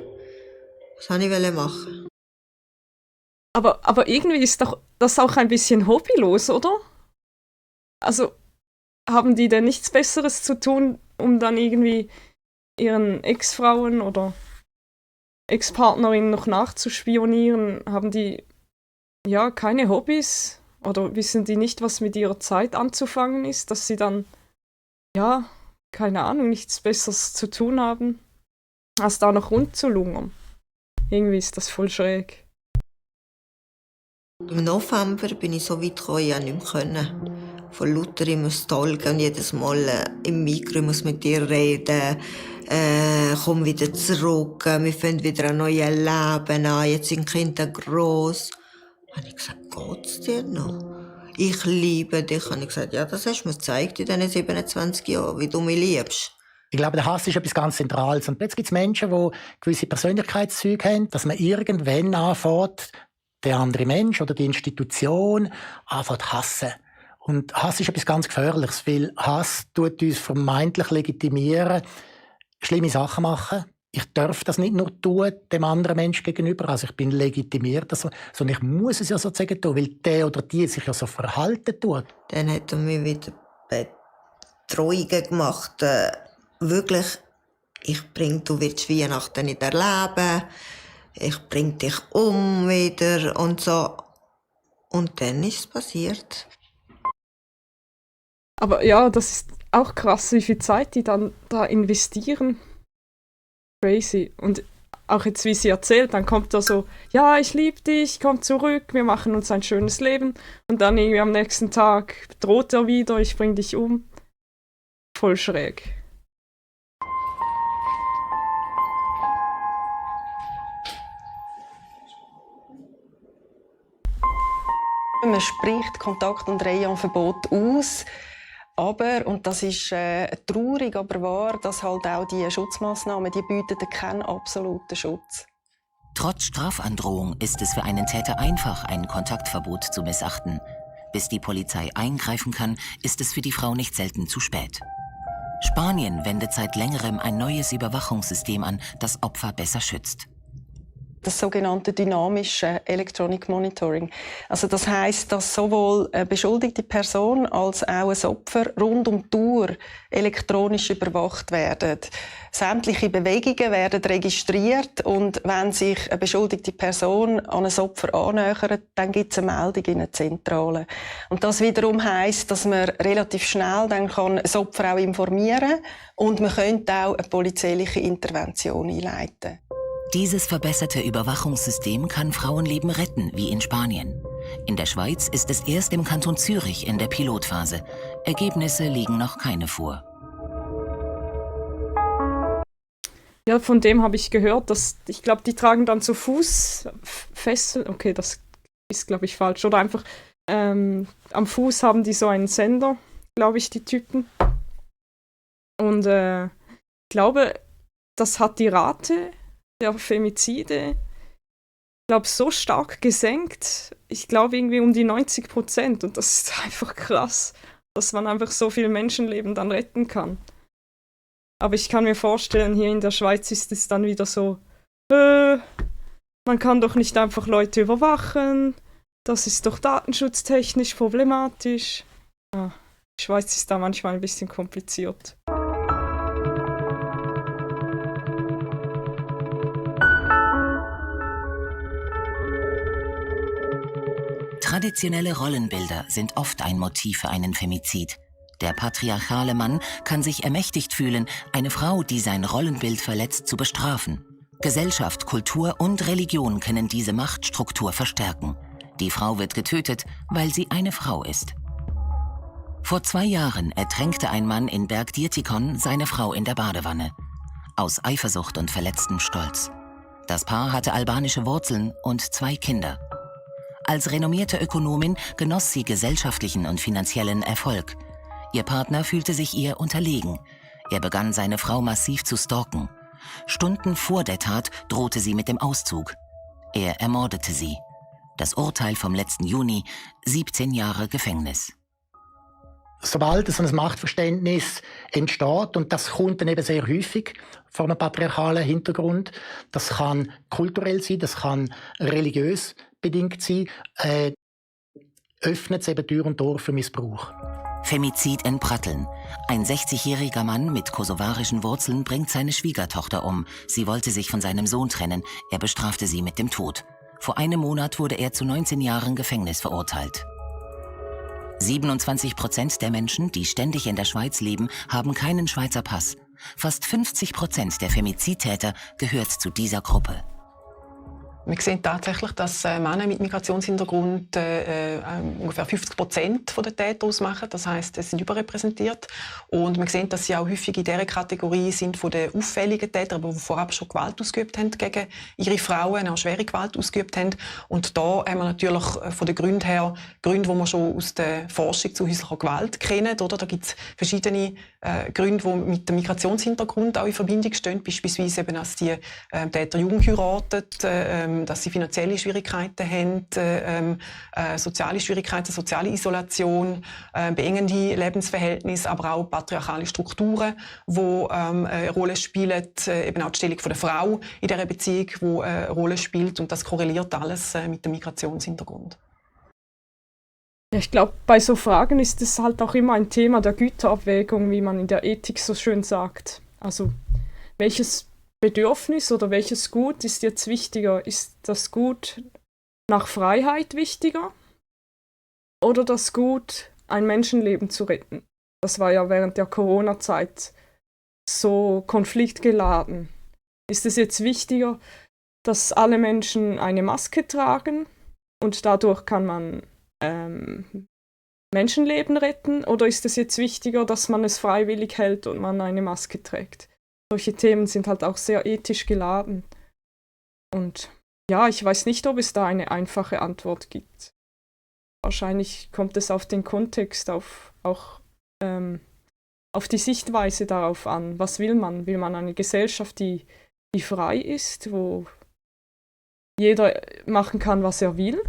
Was wollte ich machen? Aber irgendwie ist doch das auch ein bisschen hobbylos, oder? Also haben die denn nichts Besseres zu tun, um dann irgendwie ihren Ex-Frauen oder Ex-Partnerinnen noch nachzuspionieren? Haben die ja keine Hobbys? Oder wissen die nicht, was mit ihrer Zeit anzufangen ist, dass sie dann, ja, keine Ahnung, nichts Besseres zu tun haben, als da noch rumzulungern? Irgendwie ist das voll schräg. Im November bin ich so weit gekommen, ich konnte nicht mehr. Von lauter immer stalken und jedes Mal im Mikro, ich muss mit dir reden, komm wieder zurück, wir fangen wieder ein neues Leben an, jetzt sind die Kinder gross. Da habe ich gesagt, geht's dir noch? Ich liebe dich. Und ich gesagt, ja, das hast du mir gezeigt in diesen 27 Jahren, wie du mich liebst. Ich glaube, der Hass ist etwas ganz Zentrales. Und jetzt gibt es Menschen, die gewisse Persönlichkeitszüge haben, dass man irgendwann anfängt, der andere Mensch oder die Institution anfängt zu hassen. Und Hass ist etwas ganz Gefährliches, weil Hass tut uns vermeintlich legitimieren, schlimme Sachen machen. Ich darf das nicht nur tun, dem anderen Menschen gegenüber, also ich bin legitimiert, sondern ich muss es ja sozusagen tun, weil der oder die sich ja so verhalten tut. Dann hat er mir wieder Betreuungen gemacht, wirklich du wirst Weihnachten nicht erleben, ich bring dich um wieder und so. Und dann ist es passiert. Aber ja, das ist auch krass, wie viel Zeit die dann da investieren. Crazy. Und auch jetzt, wie sie erzählt, dann kommt da so, ja, ich liebe dich, komm zurück, wir machen uns ein schönes Leben. Und dann irgendwie am nächsten Tag droht er wieder, ich bring dich um. Voll schräg. Man spricht Kontakt- und Reihenverbot aus. Aber, und das ist traurig, aber wahr, dass halt auch die Schutzmaßnahmen, die bieten keinen absoluten Schutz. Trotz Strafandrohung ist es für einen Täter einfach, ein Kontaktverbot zu missachten. Bis die Polizei eingreifen kann, ist es für die Frau nicht selten zu spät. Spanien wendet seit längerem ein neues Überwachungssystem an, das Opfer besser schützt. Das sogenannte dynamische Electronic Monitoring. Also das heisst, dass sowohl eine beschuldigte Person als auch ein Opfer rund um die Uhr elektronisch überwacht werden. Sämtliche Bewegungen werden registriert und wenn sich eine beschuldigte Person an ein Opfer annähert, dann gibt es eine Meldung in eine Zentrale. Und das wiederum heisst, dass man relativ schnell dann das Opfer auch informieren kann und man könnte auch eine polizeiliche Intervention einleiten. Dieses verbesserte Überwachungssystem kann Frauenleben retten, wie in Spanien. In der Schweiz ist es erst im Kanton Zürich in der Pilotphase. Ergebnisse liegen noch keine vor. Ja, von dem habe ich gehört, dass, ich glaube, die tragen dann zu Fuß Fesseln. Okay, das ist, glaube ich, falsch. Oder einfach am Fuß haben die so einen Sender, glaube ich, die Typen. Und ich glaube, das hat die Rate der Femizide, ich glaube, so stark gesenkt. Ich glaube, irgendwie um die 90%. Und das ist einfach krass, dass man einfach so viel Menschenleben dann retten kann. Aber ich kann mir vorstellen, hier in der Schweiz ist es dann wieder so, man kann doch nicht einfach Leute überwachen, das ist doch datenschutztechnisch problematisch. Ja, die Schweiz ist da manchmal ein bisschen kompliziert. Traditionelle Rollenbilder sind oft ein Motiv für einen Femizid. Der patriarchale Mann kann sich ermächtigt fühlen, eine Frau, die sein Rollenbild verletzt, zu bestrafen. Gesellschaft, Kultur und Religion können diese Machtstruktur verstärken. Die Frau wird getötet, weil sie eine Frau ist. Vor 2 Jahren ertränkte ein Mann in Bergdietikon seine Frau in der Badewanne. Aus Eifersucht und verletztem Stolz. Das Paar hatte albanische Wurzeln und 2 Kinder. Als renommierte Ökonomin genoss sie gesellschaftlichen und finanziellen Erfolg. Ihr Partner fühlte sich ihr unterlegen. Er begann, seine Frau massiv zu stalken. Stunden vor der Tat drohte sie mit dem Auszug. Er ermordete sie. Das Urteil vom letzten Juni: 17 Jahre Gefängnis. Sobald so ein Machtverständnis entsteht, und das kommt dann eben sehr häufig von einem patriarchalen Hintergrund, das kann kulturell sein, das kann religiös bedingt sein, öffnet es eben Tür und Tor für Missbrauch. Femizid in Pratteln. Ein 60-jähriger Mann mit kosovarischen Wurzeln bringt seine Schwiegertochter um. Sie wollte sich von seinem Sohn trennen. Er bestrafte sie mit dem Tod. Vor einem Monat wurde er zu 19 Jahren Gefängnis verurteilt. 27% der Menschen, die ständig in der Schweiz leben, haben keinen Schweizer Pass. Fast 50% der Femizidtäter gehört zu dieser Gruppe. Wir sehen tatsächlich, dass Männer mit Migrationshintergrund ungefähr 50% der Täter ausmachen. Das heisst, sie sind überrepräsentiert. Und wir sehen, dass sie auch häufig in dieser Kategorie sind von den auffälligen Tätern, die vorab schon Gewalt ausgeübt haben gegen ihre Frauen, auch schwere Gewalt ausgeübt haben. Und da haben wir natürlich von den Gründen her Gründe, die wir schon aus der Forschung zu häuslicher Gewalt kennen. Oder? Da gibt es verschiedene Gründe, die mit dem Migrationshintergrund auch in Verbindung stehen. Beispielsweise eben, dass die Täter jung heiraten, dass sie finanzielle Schwierigkeiten haben, soziale Schwierigkeiten, soziale Isolation, beengende Lebensverhältnisse, aber auch patriarchale Strukturen, die eine Rolle spielen, eben auch die Stellung der Frau in dieser Beziehung, die eine Rolle spielt, und das korreliert alles mit dem Migrationshintergrund. Ja, ich glaube, bei so Fragen ist es halt auch immer ein Thema der Güterabwägung, wie man in der Ethik so schön sagt. Also welches Bedürfnis oder welches Gut ist jetzt wichtiger? Ist das Gut nach Freiheit wichtiger oder das Gut, ein Menschenleben zu retten? Das war ja während der Corona-Zeit so konfliktgeladen. Ist es jetzt wichtiger, dass alle Menschen eine Maske tragen und dadurch kann man Menschenleben retten? Oder ist es jetzt wichtiger, dass man es freiwillig hält und man eine Maske trägt? Solche Themen sind halt auch sehr ethisch geladen. Und ja, ich weiß nicht, ob es da eine einfache Antwort gibt. Wahrscheinlich kommt es auf den Kontext, auf die Sichtweise darauf an. Was will man? Will man eine Gesellschaft, die frei ist, wo jeder machen kann, was er will?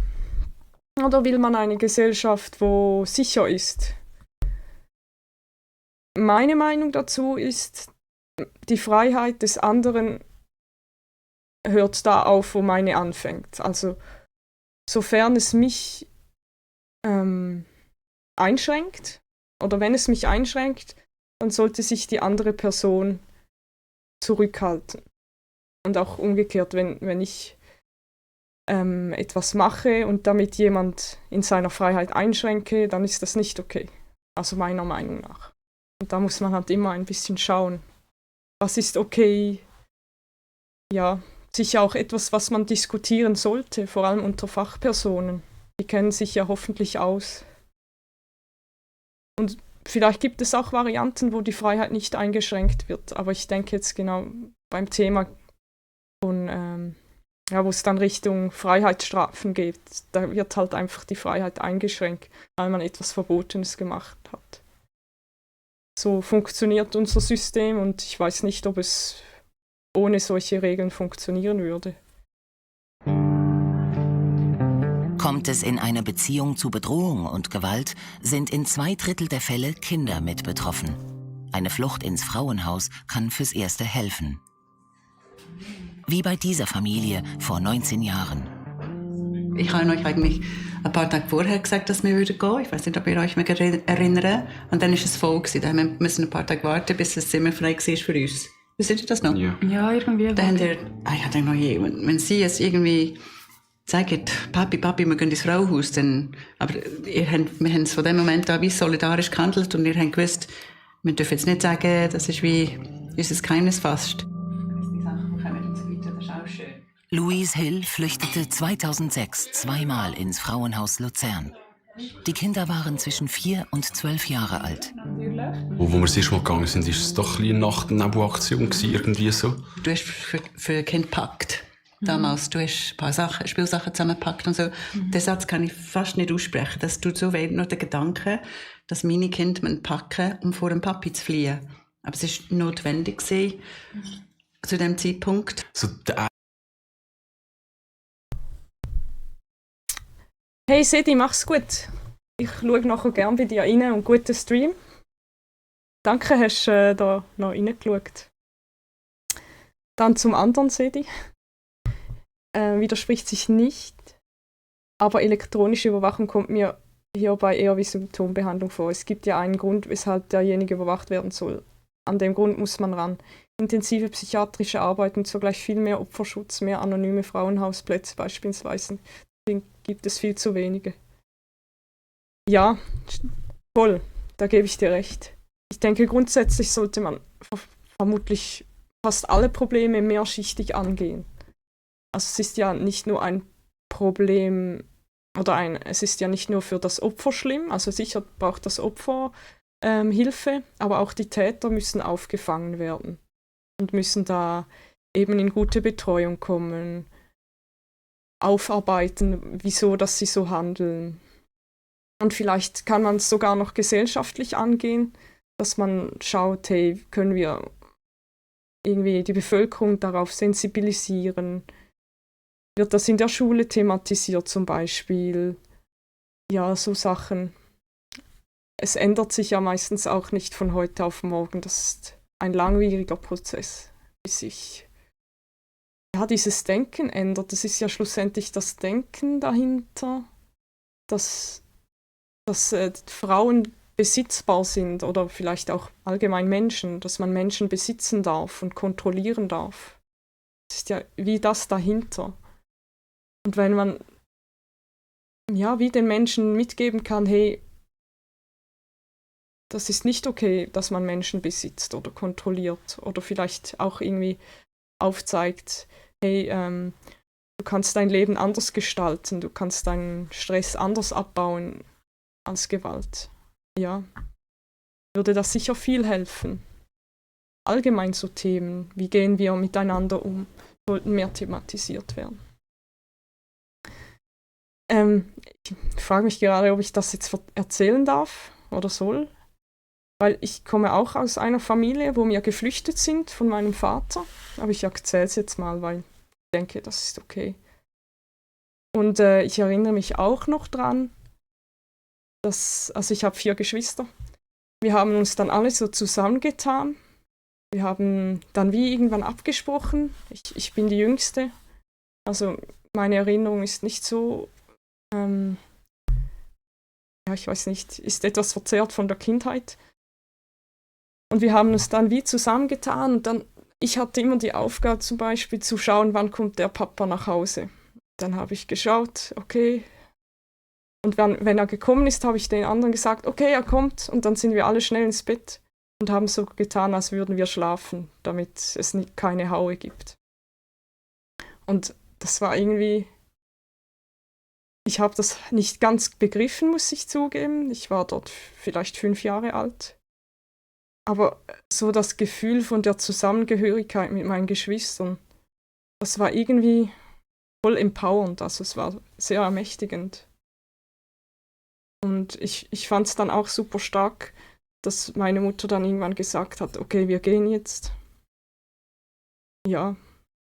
Oder will man eine Gesellschaft, wo sicher ist? Meine Meinung dazu ist, die Freiheit des anderen hört da auf, wo meine anfängt. Also sofern es mich einschränkt oder wenn es mich einschränkt, dann sollte sich die andere Person zurückhalten. Und auch umgekehrt, wenn ich etwas mache und damit jemand in seiner Freiheit einschränke, dann ist das nicht okay. Also meiner Meinung nach. Und da muss man halt immer ein bisschen schauen, was ist okay. Ja, sicher auch etwas, was man diskutieren sollte, vor allem unter Fachpersonen. Die kennen sich ja hoffentlich aus. Und vielleicht gibt es auch Varianten, wo die Freiheit nicht eingeschränkt wird. Aber ich denke jetzt genau beim Thema von wo es dann Richtung Freiheitsstrafen geht, da wird halt einfach die Freiheit eingeschränkt, weil man etwas Verbotenes gemacht hat. So funktioniert unser System und ich weiß nicht, ob es ohne solche Regeln funktionieren würde. Kommt es in einer Beziehung zu Bedrohung und Gewalt, sind in 2/3 der Fälle Kinder mit betroffen. Eine Flucht ins Frauenhaus kann fürs Erste helfen. Wie bei dieser Familie vor 19 Jahren. Ich habe euch eigentlich ein paar Tage vorher gesagt, dass wir gehen würden. Ich weiß nicht, ob ihr euch mehr erinnert. Und dann war es voll. Da mussten wir ein paar Tage warten, bis das Zimmer frei war für uns. Wisst ihr das noch? Ja, irgendwie. Dann haben wir, ich dachte noch, wenn sie jetzt irgendwie sagen, Papi, wir gehen ins Frauenhaus, dann, aber wir haben es von dem Moment an wie solidarisch gehandelt und wir haben gewusst, wir dürfen jetzt nicht sagen, das ist wie unser Geheimnis fast. Louise Hill flüchtete 2006 zweimal ins Frauenhaus Luzern. Die Kinder waren zwischen 4 und 12 Jahre alt. Wo wir das erste Mal gegangen sind, war es doch ein Nacht- und Nebelaktion irgendwie so. Du hast für ein Kind gepackt. Damals, du hast ein paar Spielsachen zusammengepackt und so. Den Satz kann ich fast nicht aussprechen. Das tut so weh, nur der Gedanke, dass meine Kinder packen, um vor dem Papi zu fliehen. Aber es war notwendig zu dem Zeitpunkt. So Hey Sedi, mach's gut. Ich schaue nachher gerne bei dir rein und guten Stream. Danke, hast du da noch reingeschaut. Dann zum anderen Sedi. Widerspricht sich nicht, aber elektronische Überwachung kommt mir hierbei eher wie Symptombehandlung vor. Es gibt ja einen Grund, weshalb derjenige überwacht werden soll. An dem Grund muss man ran. Intensive psychiatrische Arbeit und zugleich viel mehr Opferschutz, mehr anonyme Frauenhausplätze beispielsweise. Gibt es viel zu wenige. Ja, voll, da gebe ich dir recht. Ich denke, grundsätzlich sollte man vermutlich fast alle Probleme mehrschichtig angehen. Also es ist ja nicht nur ein Problem, es ist ja nicht nur für das Opfer schlimm, also sicher braucht das Opfer Hilfe, aber auch die Täter müssen aufgefangen werden und müssen da eben in gute Betreuung kommen, aufarbeiten, wieso, dass sie so handeln. Und vielleicht kann man es sogar noch gesellschaftlich angehen, dass man schaut, hey, können wir irgendwie die Bevölkerung darauf sensibilisieren? Wird das in der Schule thematisiert zum Beispiel? Ja, so Sachen. Es ändert sich ja meistens auch nicht von heute auf morgen. Das ist ein langwieriger Prozess, bis sich dieses Denken ändert. Das ist ja schlussendlich das Denken dahinter, dass Frauen besitzbar sind oder vielleicht auch allgemein Menschen, dass man Menschen besitzen darf und kontrollieren darf. Es ist ja wie das dahinter. Und wenn man ja wie den Menschen mitgeben kann, hey, das ist nicht okay, dass man Menschen besitzt oder kontrolliert oder vielleicht auch irgendwie aufzeigt, hey, du kannst dein Leben anders gestalten, du kannst deinen Stress anders abbauen als Gewalt. Ja, würde das sicher viel helfen. Allgemein so Themen, wie gehen wir miteinander um, sollten mehr thematisiert werden. Ich frage mich gerade, ob ich das jetzt erzählen darf oder soll, weil ich komme auch aus einer Familie, wo wir geflüchtet sind von meinem Vater, aber ich erzähle es jetzt mal, weil ich denke, das ist okay. Und ich erinnere mich auch noch dran, also ich habe 4 Geschwister, wir haben uns dann alle so zusammengetan, wir haben dann wie irgendwann abgesprochen, ich bin die Jüngste, also meine Erinnerung ist nicht so, ja, ich weiß nicht, ist etwas verzerrt von der Kindheit. Und wir haben uns dann wie zusammengetan und dann, ich hatte immer die Aufgabe zum Beispiel zu schauen, wann kommt der Papa nach Hause. Dann habe ich geschaut, okay. Und wenn er gekommen ist, habe ich den anderen gesagt, okay, er kommt. Und dann sind wir alle schnell ins Bett und haben so getan, als würden wir schlafen, damit es keine Haue gibt. Und das war irgendwie, ich habe das nicht ganz begriffen, muss ich zugeben. Ich war dort vielleicht 5 Jahre alt. Aber so das Gefühl von der Zusammengehörigkeit mit meinen Geschwistern, das war irgendwie voll empowernd, also es war sehr ermächtigend. Und ich fand es dann auch super stark, dass meine Mutter dann irgendwann gesagt hat, okay, wir gehen jetzt. Ja,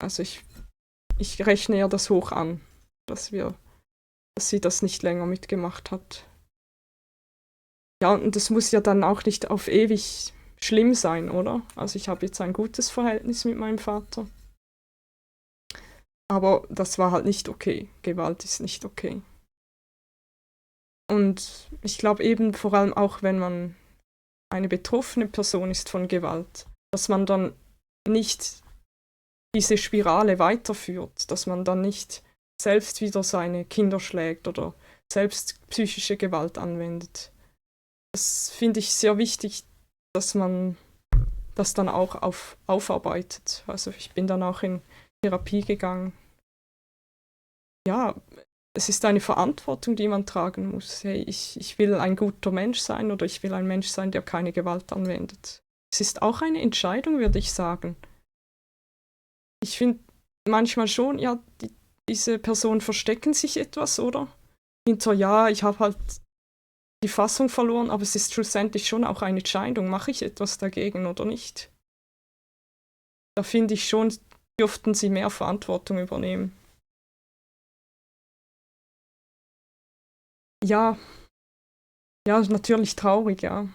also ich rechne ja das hoch an, dass sie das nicht länger mitgemacht hat. Ja, und das muss ja dann auch nicht auf ewig schlimm sein, oder? Also ich habe jetzt ein gutes Verhältnis mit meinem Vater. Aber das war halt nicht okay. Gewalt ist nicht okay. Und ich glaube eben vor allem auch, wenn man eine betroffene Person ist von Gewalt, dass man dann nicht diese Spirale weiterführt, dass man dann nicht selbst wieder seine Kinder schlägt oder selbst psychische Gewalt anwendet. Das finde ich sehr wichtig, dass man das dann auch aufarbeitet. Also ich bin dann auch in Therapie gegangen. Ja, es ist eine Verantwortung, die man tragen muss. Hey, ich will ein guter Mensch sein oder ich will ein Mensch sein, der keine Gewalt anwendet. Es ist auch eine Entscheidung, würde ich sagen. Ich finde manchmal schon, ja, diese Personen verstecken sich etwas, oder? Hinter, ja, ich habe halt die Fassung verloren, aber es ist schlussendlich schon auch eine Entscheidung. Mache ich etwas dagegen oder nicht? Da finde ich schon, dürften sie mehr Verantwortung übernehmen. Ja, natürlich traurig, ja.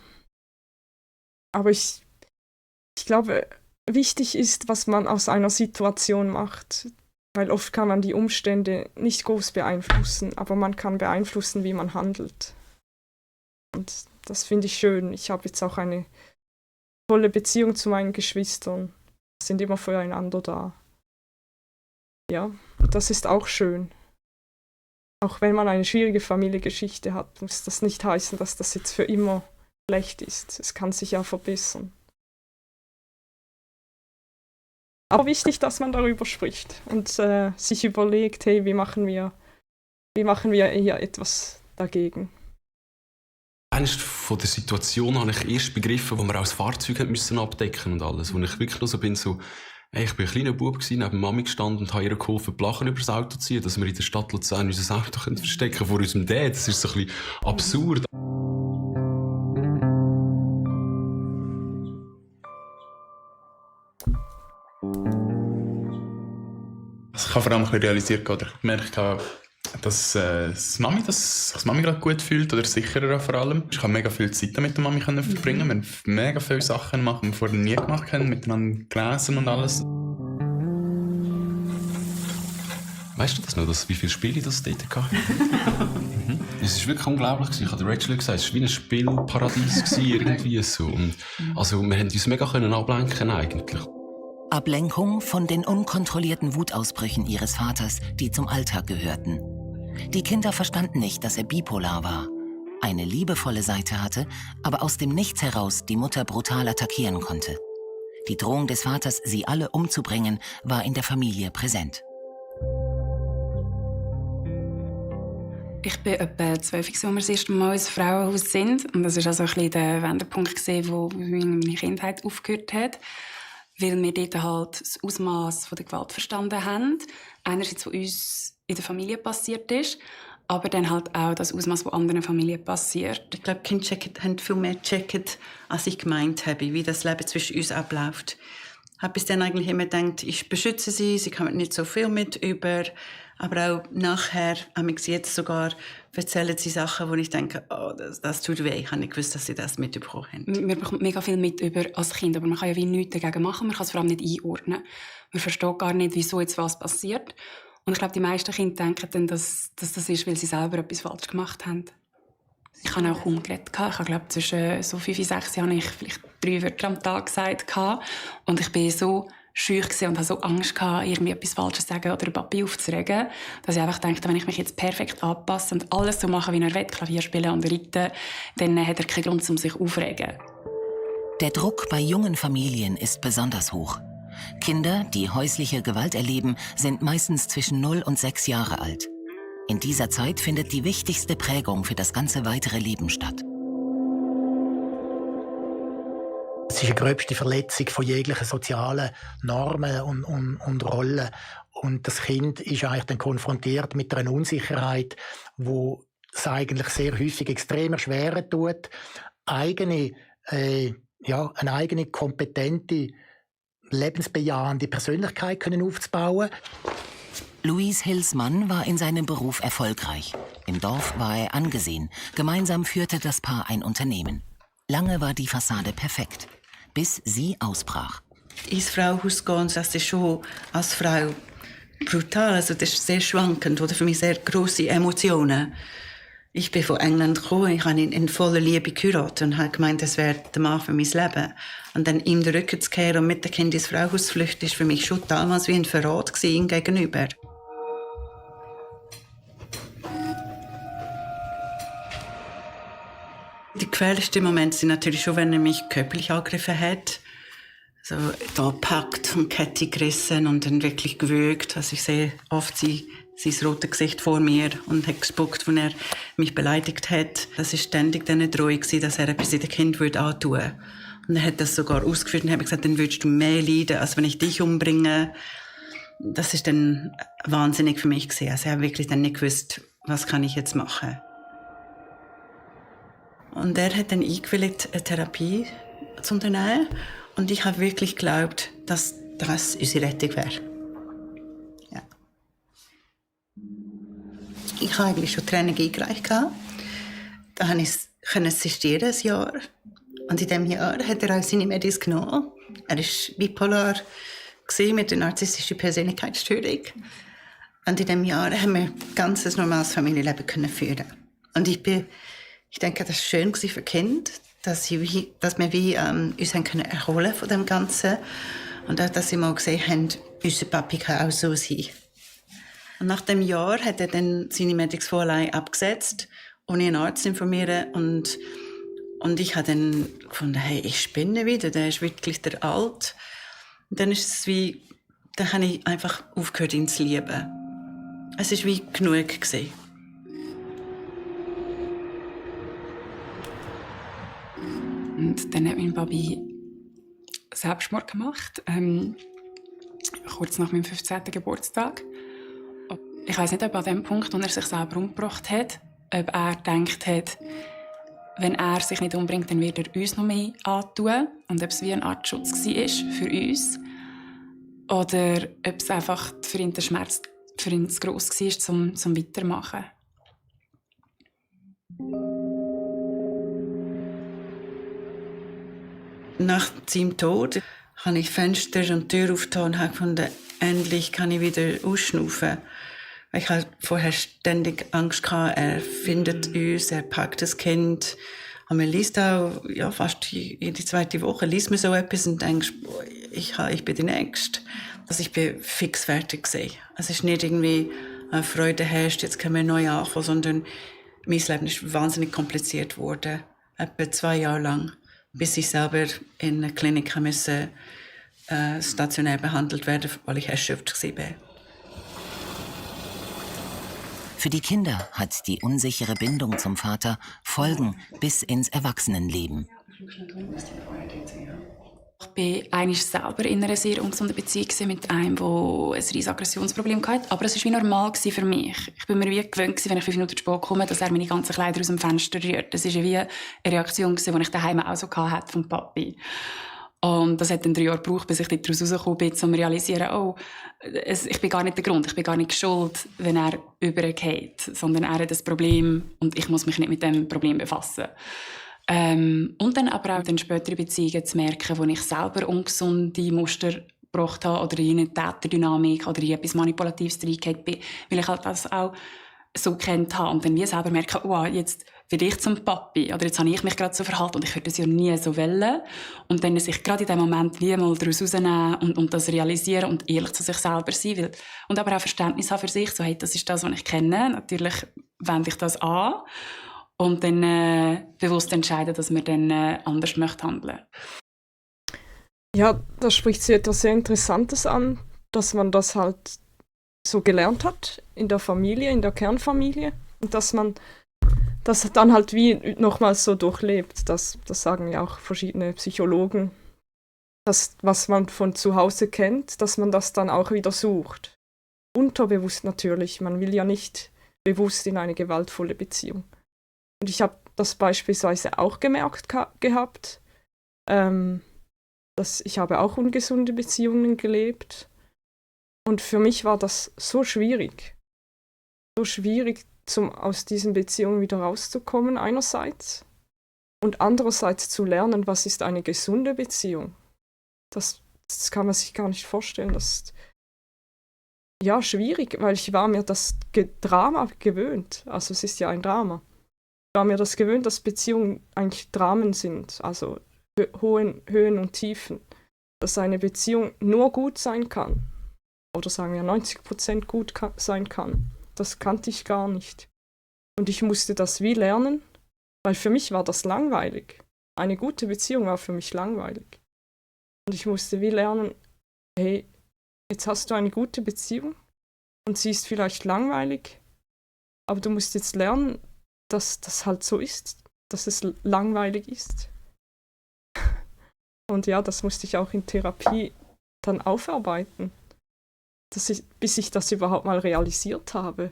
Aber ich glaube, wichtig ist, was man aus einer Situation macht. Weil oft kann man die Umstände nicht groß beeinflussen, aber man kann beeinflussen, wie man handelt. Und das finde ich schön. Ich habe jetzt auch eine tolle Beziehung zu meinen Geschwistern. Wir sind immer füreinander da. Ja, das ist auch schön. Auch wenn man eine schwierige Familiengeschichte hat, muss das nicht heißen, dass das jetzt für immer schlecht ist. Es kann sich ja verbessern. Aber wichtig, dass man darüber spricht und sich überlegt, hey, wie machen wir hier etwas dagegen? Ernst von der Situation habe ich erst begriffen, wo wir auch das Fahrzeug müssen abdecken und alles. Wo ich wirklich noch so bin, ich war ein kleiner Bub, neben Mami gestanden und habe ihr geholfen, die Lachen über das Auto zu ziehen, dass wir in der Stadt Luzern unser Auto verstecken können vor unserem Dad. Das ist so ein bisschen absurd. Also ich habe vor allem ein bisschen realisiert, oder ich gemerkt, dass das Mami gerade gut fühlt, oder sicherer vor allem. Ich habe mega viel Zeit mit der Mami verbringen. Wir haben mega viele Sachen gemacht, die wir vorher nie gemacht haben, miteinander gelesen und alles. Weißt du das noch, wie viele Spiele das dort hatte? Es war wirklich unglaublich. Ich habe Rachel gesagt, es war wie ein Spielparadies irgendwie so. Und also, wir konnten uns mega ablenken eigentlich. Ablenkung von den unkontrollierten Wutausbrüchen ihres Vaters, die zum Alltag gehörten. Die Kinder verstanden nicht, dass er bipolar war, eine liebevolle Seite hatte, aber aus dem Nichts heraus die Mutter brutal attackieren konnte. Die Drohung des Vaters, sie alle umzubringen, war in der Familie präsent. Ich bin etwa 12, als wir das erste Mal ins Frauenhaus sind. Und das war also ein bisschen der Wendepunkt, wo meine Kindheit aufgehört hat. Weil wir dort halt das Ausmaß der Gewalt verstanden haben. Einerseits, was uns in der Familie passiert ist, aber dann halt auch das Ausmaß, was anderen Familien passiert. Ich glaube, die Kinder haben viel mehr gecheckt, als ich gemeint habe, wie das Leben zwischen uns abläuft. Ich habe bis dann eigentlich immer gedacht, ich beschütze sie kommen nicht so viel mit über. Aber auch nachher, jetzt sogar, erzählen sie Sachen, wo ich denke, oh, das tut weh. Ich habe nicht gewusst, dass sie das mitbekommen haben. Man bekommt mega viel mit über als Kind, aber man kann ja wie nichts dagegen machen. Man kann es vor allem nicht einordnen. Man versteht gar nicht, wieso jetzt was passiert. Und ich glaube, die meisten Kinder denken dann, dass das ist, weil sie selber etwas falsch gemacht haben. Ich habe auch kaum geredet. Ich habe, glaube zwischen so 5 und 6 Jahren ich vielleicht 3 Wörter am Tag gesagt. Und ich bin so schüch und hatte so Angst, irgendwie etwas Falsches zu sagen oder den Papi aufzuregen, dass ich einfach dachte, wenn ich mich jetzt perfekt anpasse und alles so mache, wie er will, Klavier spielen und reiten, dann hat er keinen Grund, um sich aufzuregen. Der Druck bei jungen Familien ist besonders hoch. Kinder, die häusliche Gewalt erleben, sind meistens zwischen 0 und 6 Jahre alt. In dieser Zeit findet die wichtigste Prägung für das ganze weitere Leben statt. Es ist eine gröbste Verletzung von jeglichen sozialen Normen und Rollen. Und das Kind ist eigentlich dann konfrontiert mit einer Unsicherheit, die es eigentlich sehr häufig extrem erschweren tut, eine eigene kompetente, lebensbejahende Persönlichkeit können aufzubauen. Louise Hills Mann war in seinem Beruf erfolgreich. Im Dorf war er angesehen. Gemeinsam führte das Paar ein Unternehmen. Lange war die Fassade perfekt, bis sie ausbrach. Ins Frauenhaus gehen, das ist schon als Frau brutal. Also das ist sehr schwankend oder für mich sehr grosse Emotionen. Ich bin von England gekommen, ich habe ihn in voller Liebe geheiratet und habe gemeint, das wäre der Mann für mein Leben. Und dann ihm den Rücken zu kehren und mit dem Kind ins Frauenhaus zu flüchten, war für mich schon damals wie ein Verrat ihm gegenüber. Die gefährlichsten Momente sind natürlich schon, wenn er mich körperlich angegriffen hat. So, da gepackt und Kette gerissen und dann wirklich gewürgt. Also ich sehe oft sein rotes Gesicht vor mir und hat gespuckt, als er mich beleidigt hat. Das war ständig eine Drohung, dass er etwas in dem Kind antun würde. Und er hat das sogar ausgeführt und hat gesagt, dann würdest du mehr leiden, als wenn ich dich umbringe. Das ist dann wahnsinnig für mich gewesen. Also ich habe wirklich dann nicht gewusst, was kann ich jetzt machen. Und er hat dann eingewilligt, eine Therapie zu unternehmen. Und ich habe wirklich geglaubt, dass das unsere Rettung wäre. Ja. Ich habe eigentlich schon Training eingereicht. Da konnte ich assistieren, ein Jahr. Und in diesem Jahr hat er auch seine Medis genommen. Er war bipolar mit einer narzisstischen Persönlichkeitsstörung. Und in diesem Jahr haben wir ein ganz normales Familienleben führen. Und ich denke, das war schön für die Kinder, dass wir uns erholen von dem Ganzen. Und auch, dass sie mal gesehen haben, unser Papi kann auch so sein. Und nach dem Jahr hat er dann seine Medix von allein abgesetzt, ohne einen Arzt zu informieren. Und ich habe dann gefunden, hey, ich spinne wieder, der ist wirklich der Alt. Und dann ist es wie, dann habe ich einfach aufgehört, ihn zu lieben. Es war wie genug gewesen. Und dann hat mein Papi Selbstmord gemacht, kurz nach meinem 15. Geburtstag. Ich weiss nicht, ob an dem Punkt, wo er sich selber umgebracht hat, ob er gedacht hat, wenn er sich nicht umbringt, dann wird er uns noch mehr antun. Und ob es wie eine Art Schutz war für uns. Oder ob es einfach für ihn der Schmerz für ihn zu gross war, zum Weitermachen. Nach seinem Tod habe ich Fenster und Tür aufgetan und habe gefunden, endlich kann ich wieder ausschnaufen. Ich hatte vorher ständig Angst gehabt, er findet uns, er packt das Kind. Und man liest auch, ja, fast jede zweite Woche liest man so etwas und denkst, boah, ich bin die Nächste. Also ich bin fix fertig gewesen. Es ist nicht irgendwie Freude herrscht, jetzt können wir neu anfangen, sondern mein Leben ist wahnsinnig kompliziert geworden. Etwa 2 Jahre lang, bis ich selber in einer Klinik musste, stationär behandelt werden, weil ich erschöpft war. Für die Kinder hat die unsichere Bindung zum Vater Folgen bis ins Erwachsenenleben. Ich war einmal selber in einer sehr ungesunden Beziehung mit einem, der ein riesiges Aggressionsproblem hatte. Aber es war wie normal für mich. Ich war mir wie gewöhnt, wenn ich 5 Minuten zu spät komme, dass er meine ganzen Kleider aus dem Fenster rührt. Das war wie eine Reaktion, die ich daheim auch so hatte vom Papi. Und das hat dann 3 Jahre gebraucht, bis ich daraus rausgekommen bin, um zu realisieren, oh, ich bin gar nicht der Grund, ich bin gar nicht schuld, wenn er übergeht, sondern er hat das Problem und ich muss mich nicht mit dem Problem befassen. Und dann aber auch in späteren Beziehungen zu merken, wo ich selber ungesunde Muster gebracht habe oder in eine Täterdynamik oder in etwas Manipulatives reingegangen bin, weil ich halt das auch so kennt habe und dann wie selber merke, oh, jetzt werde ich zum Papi oder jetzt habe ich mich gerade so verhalten und ich würde das ja nie so wollen. Und dann sich gerade in dem Moment wie mal daraus rausnehmen und das realisieren und ehrlich zu sich selber sein. Weil, und aber auch Verständnis haben für sich, so, hey, das ist das, was ich kenne. Natürlich wende ich das an und dann bewusst entscheiden, dass man dann anders möchte handeln. Ja, da spricht sie etwas sehr Interessantes an, dass man das halt so gelernt hat in der Familie, in der Kernfamilie und dass man das dann halt wie nochmals so durchlebt. Das sagen ja auch verschiedene Psychologen, dass was man von zu Hause kennt, dass man das dann auch wieder sucht. Unterbewusst natürlich, man will ja nicht bewusst in eine gewaltvolle Beziehung. Und ich habe das beispielsweise auch gemerkt gehabt, dass ich habe auch ungesunde Beziehungen gelebt. Und für mich war das so schwierig, aus diesen Beziehungen wieder rauszukommen einerseits und andererseits zu lernen, was ist eine gesunde Beziehung. Das kann man sich gar nicht vorstellen. Das ist ja schwierig, weil ich war mir das Drama gewöhnt. Also es ist ja ein Drama. Ich war mir das gewöhnt, dass Beziehungen eigentlich Dramen sind, also Höhen und Tiefen. Dass eine Beziehung nur gut sein kann. Oder sagen wir 90% gut sein kann. Das kannte ich gar nicht. Und ich musste das wie lernen, weil für mich war das langweilig. Eine gute Beziehung war für mich langweilig. Und ich musste wie lernen, hey, jetzt hast du eine gute Beziehung und sie ist vielleicht langweilig, aber du musst jetzt lernen, dass das halt so ist, dass es langweilig ist. Und ja, das musste ich auch in Therapie dann aufarbeiten. Bis ich das überhaupt mal realisiert habe.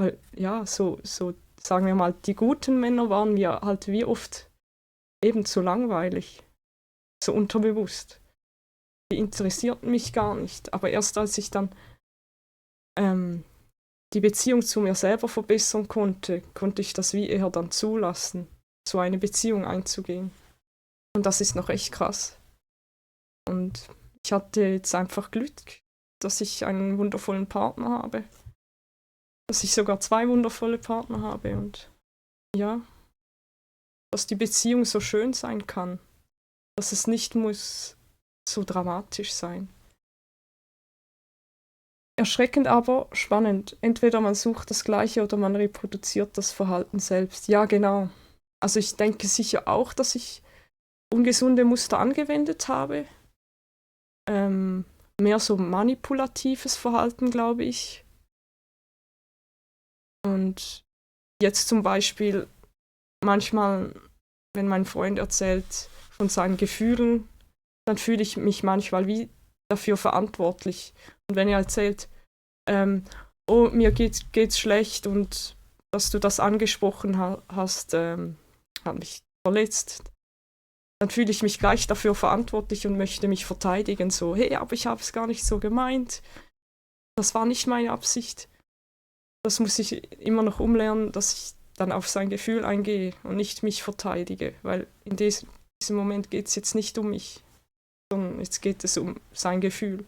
Weil, ja, so sagen wir mal, die guten Männer waren mir halt wie oft eben zu langweilig. So unterbewusst. Die interessierten mich gar nicht. Aber erst als ich dann die Beziehung zu mir selber verbessern konnte ich das wie eher dann zulassen, so eine Beziehung einzugehen. Und das ist noch echt krass. Und ich hatte jetzt einfach Glück, dass ich einen wundervollen Partner habe. Dass ich sogar 2 wundervolle Partner habe. Und ja, dass die Beziehung so schön sein kann. Dass es nicht muss so dramatisch sein. Erschreckend, aber spannend. Entweder man sucht das Gleiche oder man reproduziert das Verhalten selbst. Ja, genau. Also ich denke sicher auch, dass ich ungesunde Muster angewendet habe. Mehr so manipulatives Verhalten, glaube ich. Und jetzt zum Beispiel manchmal, wenn mein Freund erzählt von seinen Gefühlen, dann fühle ich mich manchmal wie dafür verantwortlich. Und wenn er erzählt, oh, mir geht's schlecht und dass du das angesprochen hast, hat mich verletzt, dann fühle ich mich gleich dafür verantwortlich und möchte mich verteidigen. So, hey, aber ich habe es gar nicht so gemeint. Das war nicht meine Absicht. Das muss ich immer noch umlernen, dass ich dann auf sein Gefühl eingehe und nicht mich verteidige. Weil in diesem Moment geht es jetzt nicht um mich, sondern jetzt geht es um sein Gefühl.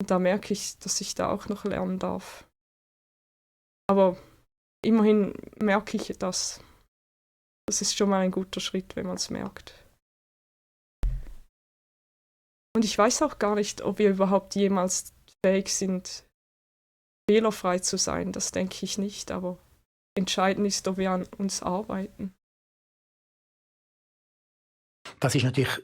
Und da merke ich, dass ich da auch noch lernen darf. Aber immerhin merke ich das. Das ist schon mal ein guter Schritt, wenn man es merkt. Und ich weiß auch gar nicht, ob wir überhaupt jemals fähig sind, fehlerfrei zu sein. Das denke ich nicht, aber entscheidend ist, ob wir an uns arbeiten. Das ist natürlich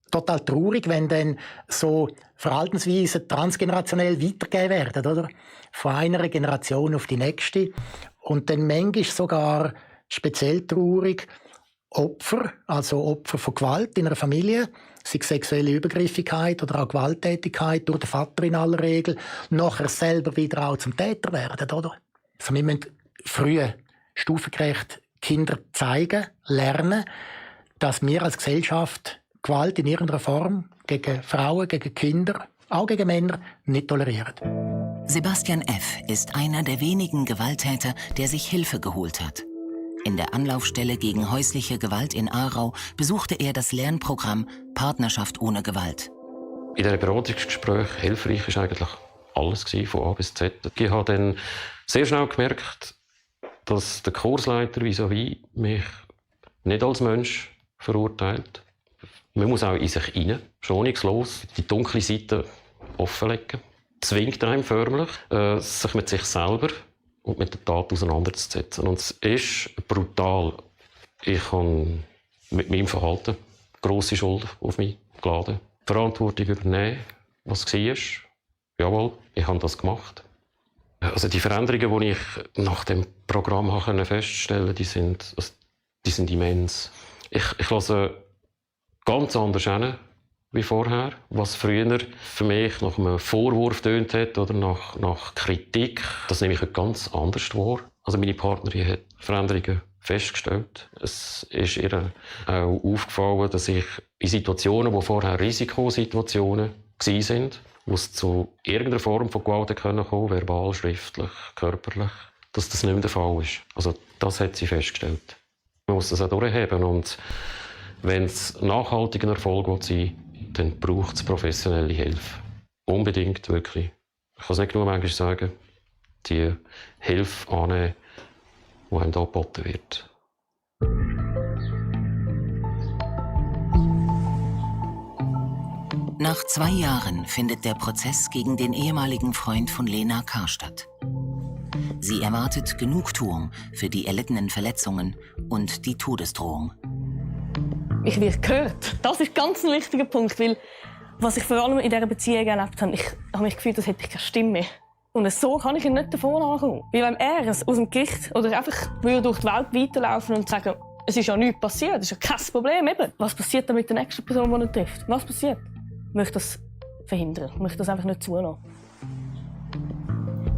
total traurig, wenn dann so Verhaltensweisen transgenerationell weitergegeben werden, oder? Von einer Generation auf die nächste. Und dann manchmal sogar speziell traurig Opfer, also Opfer von Gewalt in einer Familie, sei es sexuelle Übergriffigkeit oder auch Gewalttätigkeit durch den Vater in aller Regel, nachher selber wieder auch zum Täter werden, oder? Also wir müssen früh stufengerecht Kinder zeigen, lernen, dass wir als Gesellschaft Gewalt in irgendeiner Form gegen Frauen, gegen Kinder, auch gegen Männer nicht tolerieren. Sebastian F. ist einer der wenigen Gewalttäter, der sich Hilfe geholt hat. In der Anlaufstelle gegen häusliche Gewalt in Aarau besuchte er das Lernprogramm Partnerschaft ohne Gewalt. In diesem Beratungsgespräch hilfreich war eigentlich alles, von A bis Z. Ich habe dann sehr schnell gemerkt, dass der Kursleiter vis-à-vis mich nicht als Mensch verurteilt. Man muss auch in sich hinein, schonungslos, die dunkle Seite offenlegen. Zwingt einem förmlich, sich mit sich selber und mit der Tat auseinanderzusetzen. Und es ist brutal. Ich habe mit meinem Verhalten grosse Schuld auf mich geladen. Verantwortung übernehmen, was war. Jawohl, ich habe das gemacht. Also die Veränderungen, die ich nach dem Programm feststellen konnte, die sind immens. Ich lasse ganz anders hin wie vorher. Was früher für mich nach einem Vorwurf tönt hat oder nach Kritik, das nehme ich heute ganz anders wahr. Also meine Partnerin hat Veränderungen festgestellt. Es ist ihr auch aufgefallen, dass ich in Situationen, die vorher Risikosituationen waren, wo es zu irgendeiner Form von Gewalt kommen konnte, verbal, schriftlich, körperlich, dass das nicht mehr der Fall ist. Also das hat sie festgestellt. Man muss das auch durchheben und wenn es nachhaltigen Erfolg sein will, dann braucht es professionelle Hilfe. Unbedingt, wirklich. Ich kann es nicht genug manchmal sagen, die Hilfe annehmen, die einem hier geboten wird. Nach 2 Jahren findet der Prozess gegen den ehemaligen Freund von Lena K. statt. Sie erwartet Genugtuung für die erlittenen Verletzungen und die Todesdrohung. Ich werde gehört. Das ist ganz ein wichtiger Punkt, weil was ich vor allem in dieser Beziehung erlebt habe, ich habe mich gefühlt, als hätte ich keine Stimme. Und so kann ich ihn nicht davon ankommen. Weil wenn er aus dem Gericht oder einfach durch die Welt weiterlaufen und sagen, es ist ja nichts passiert, es ist ja kein Problem. Eben. Was passiert dann mit der nächsten Person, die er trifft? Was passiert? Ich möchte das verhindern. Ich möchte das einfach nicht zulassen.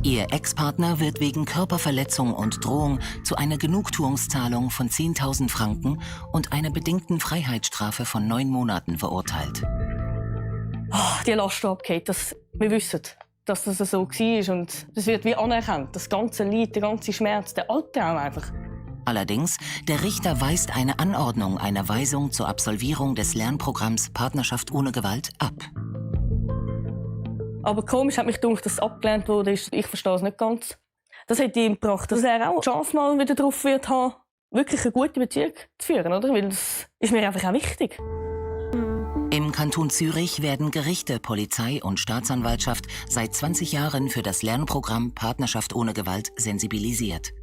Ihr Ex-Partner wird wegen Körperverletzung und Drohung zu einer Genugtuungszahlung von 10.000 Franken und einer bedingten Freiheitsstrafe von 9 Monaten verurteilt. Oh, die Last abgeht, wir wissen, dass das so war und das wird wie anerkannt. Das ganze Leid, der ganze Schmerz, der Albtraum einfach. Allerdings, der Richter weist eine Anordnung einer Weisung zur Absolvierung des Lernprogramms Partnerschaft ohne Gewalt ab. Aber komisch hat mich gedacht, dass es abgelehnt wurde. Ich verstehe es nicht ganz. Das hat ihm gebracht, dass er auch die Chance mal wieder darauf wird haben, wirklich eine gute Beziehung zu führen, oder? Weil das ist mir einfach auch wichtig. Im Kanton Zürich werden Gerichte, Polizei und Staatsanwaltschaft seit 20 Jahren für das Lernprogramm Partnerschaft ohne Gewalt sensibilisiert.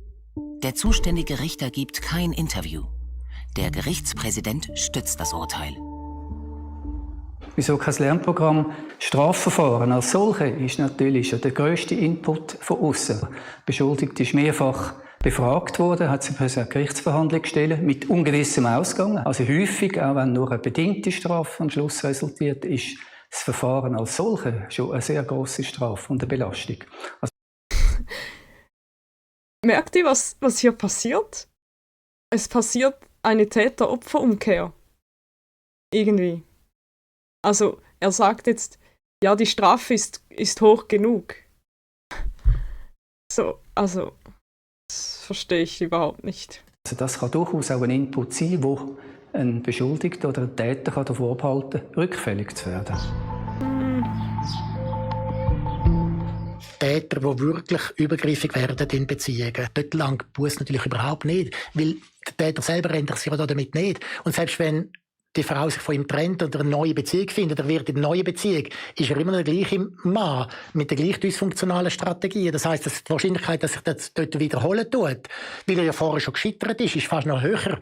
Der zuständige Richter gibt kein Interview. Der Gerichtspräsident stützt das Urteil. Wieso kein Lernprogramm? Strafverfahren als solche ist natürlich der grösste Input von außen. Der Beschuldigte ist mehrfach befragt worden, hat sich eine Gerichtsverhandlung gestellt mit ungewissem Ausgang. Also häufig, auch wenn nur eine bedingte Strafe am Schluss resultiert, ist das Verfahren als solche schon eine sehr grosse Strafe und eine Belastung. Merkt ihr, was hier passiert? Es passiert eine Täter-Opfer-Umkehr. Irgendwie. Also, er sagt jetzt, ja, die Strafe ist hoch genug. So, also, das verstehe ich überhaupt nicht. Also das kann durchaus auch ein Input sein, wo ein Beschuldigter oder ein Täter davor abhalten kann, rückfällig zu werden. Täter, die wirklich übergriffig werden in Beziehungen. Dort lang Buß natürlich überhaupt nicht, weil der Täter selber ändert sich ja damit nicht. Und selbst wenn die Frau sich von ihm trennt oder eine neue Beziehung findet, er wird in eine neue Beziehung, ist er immer noch der gleiche Mann mit der gleich dysfunktionalen Strategie. Das heisst, dass die Wahrscheinlichkeit, dass sich das dort wiederholen tut, weil er ja vorher schon gescheitert ist fast noch höher,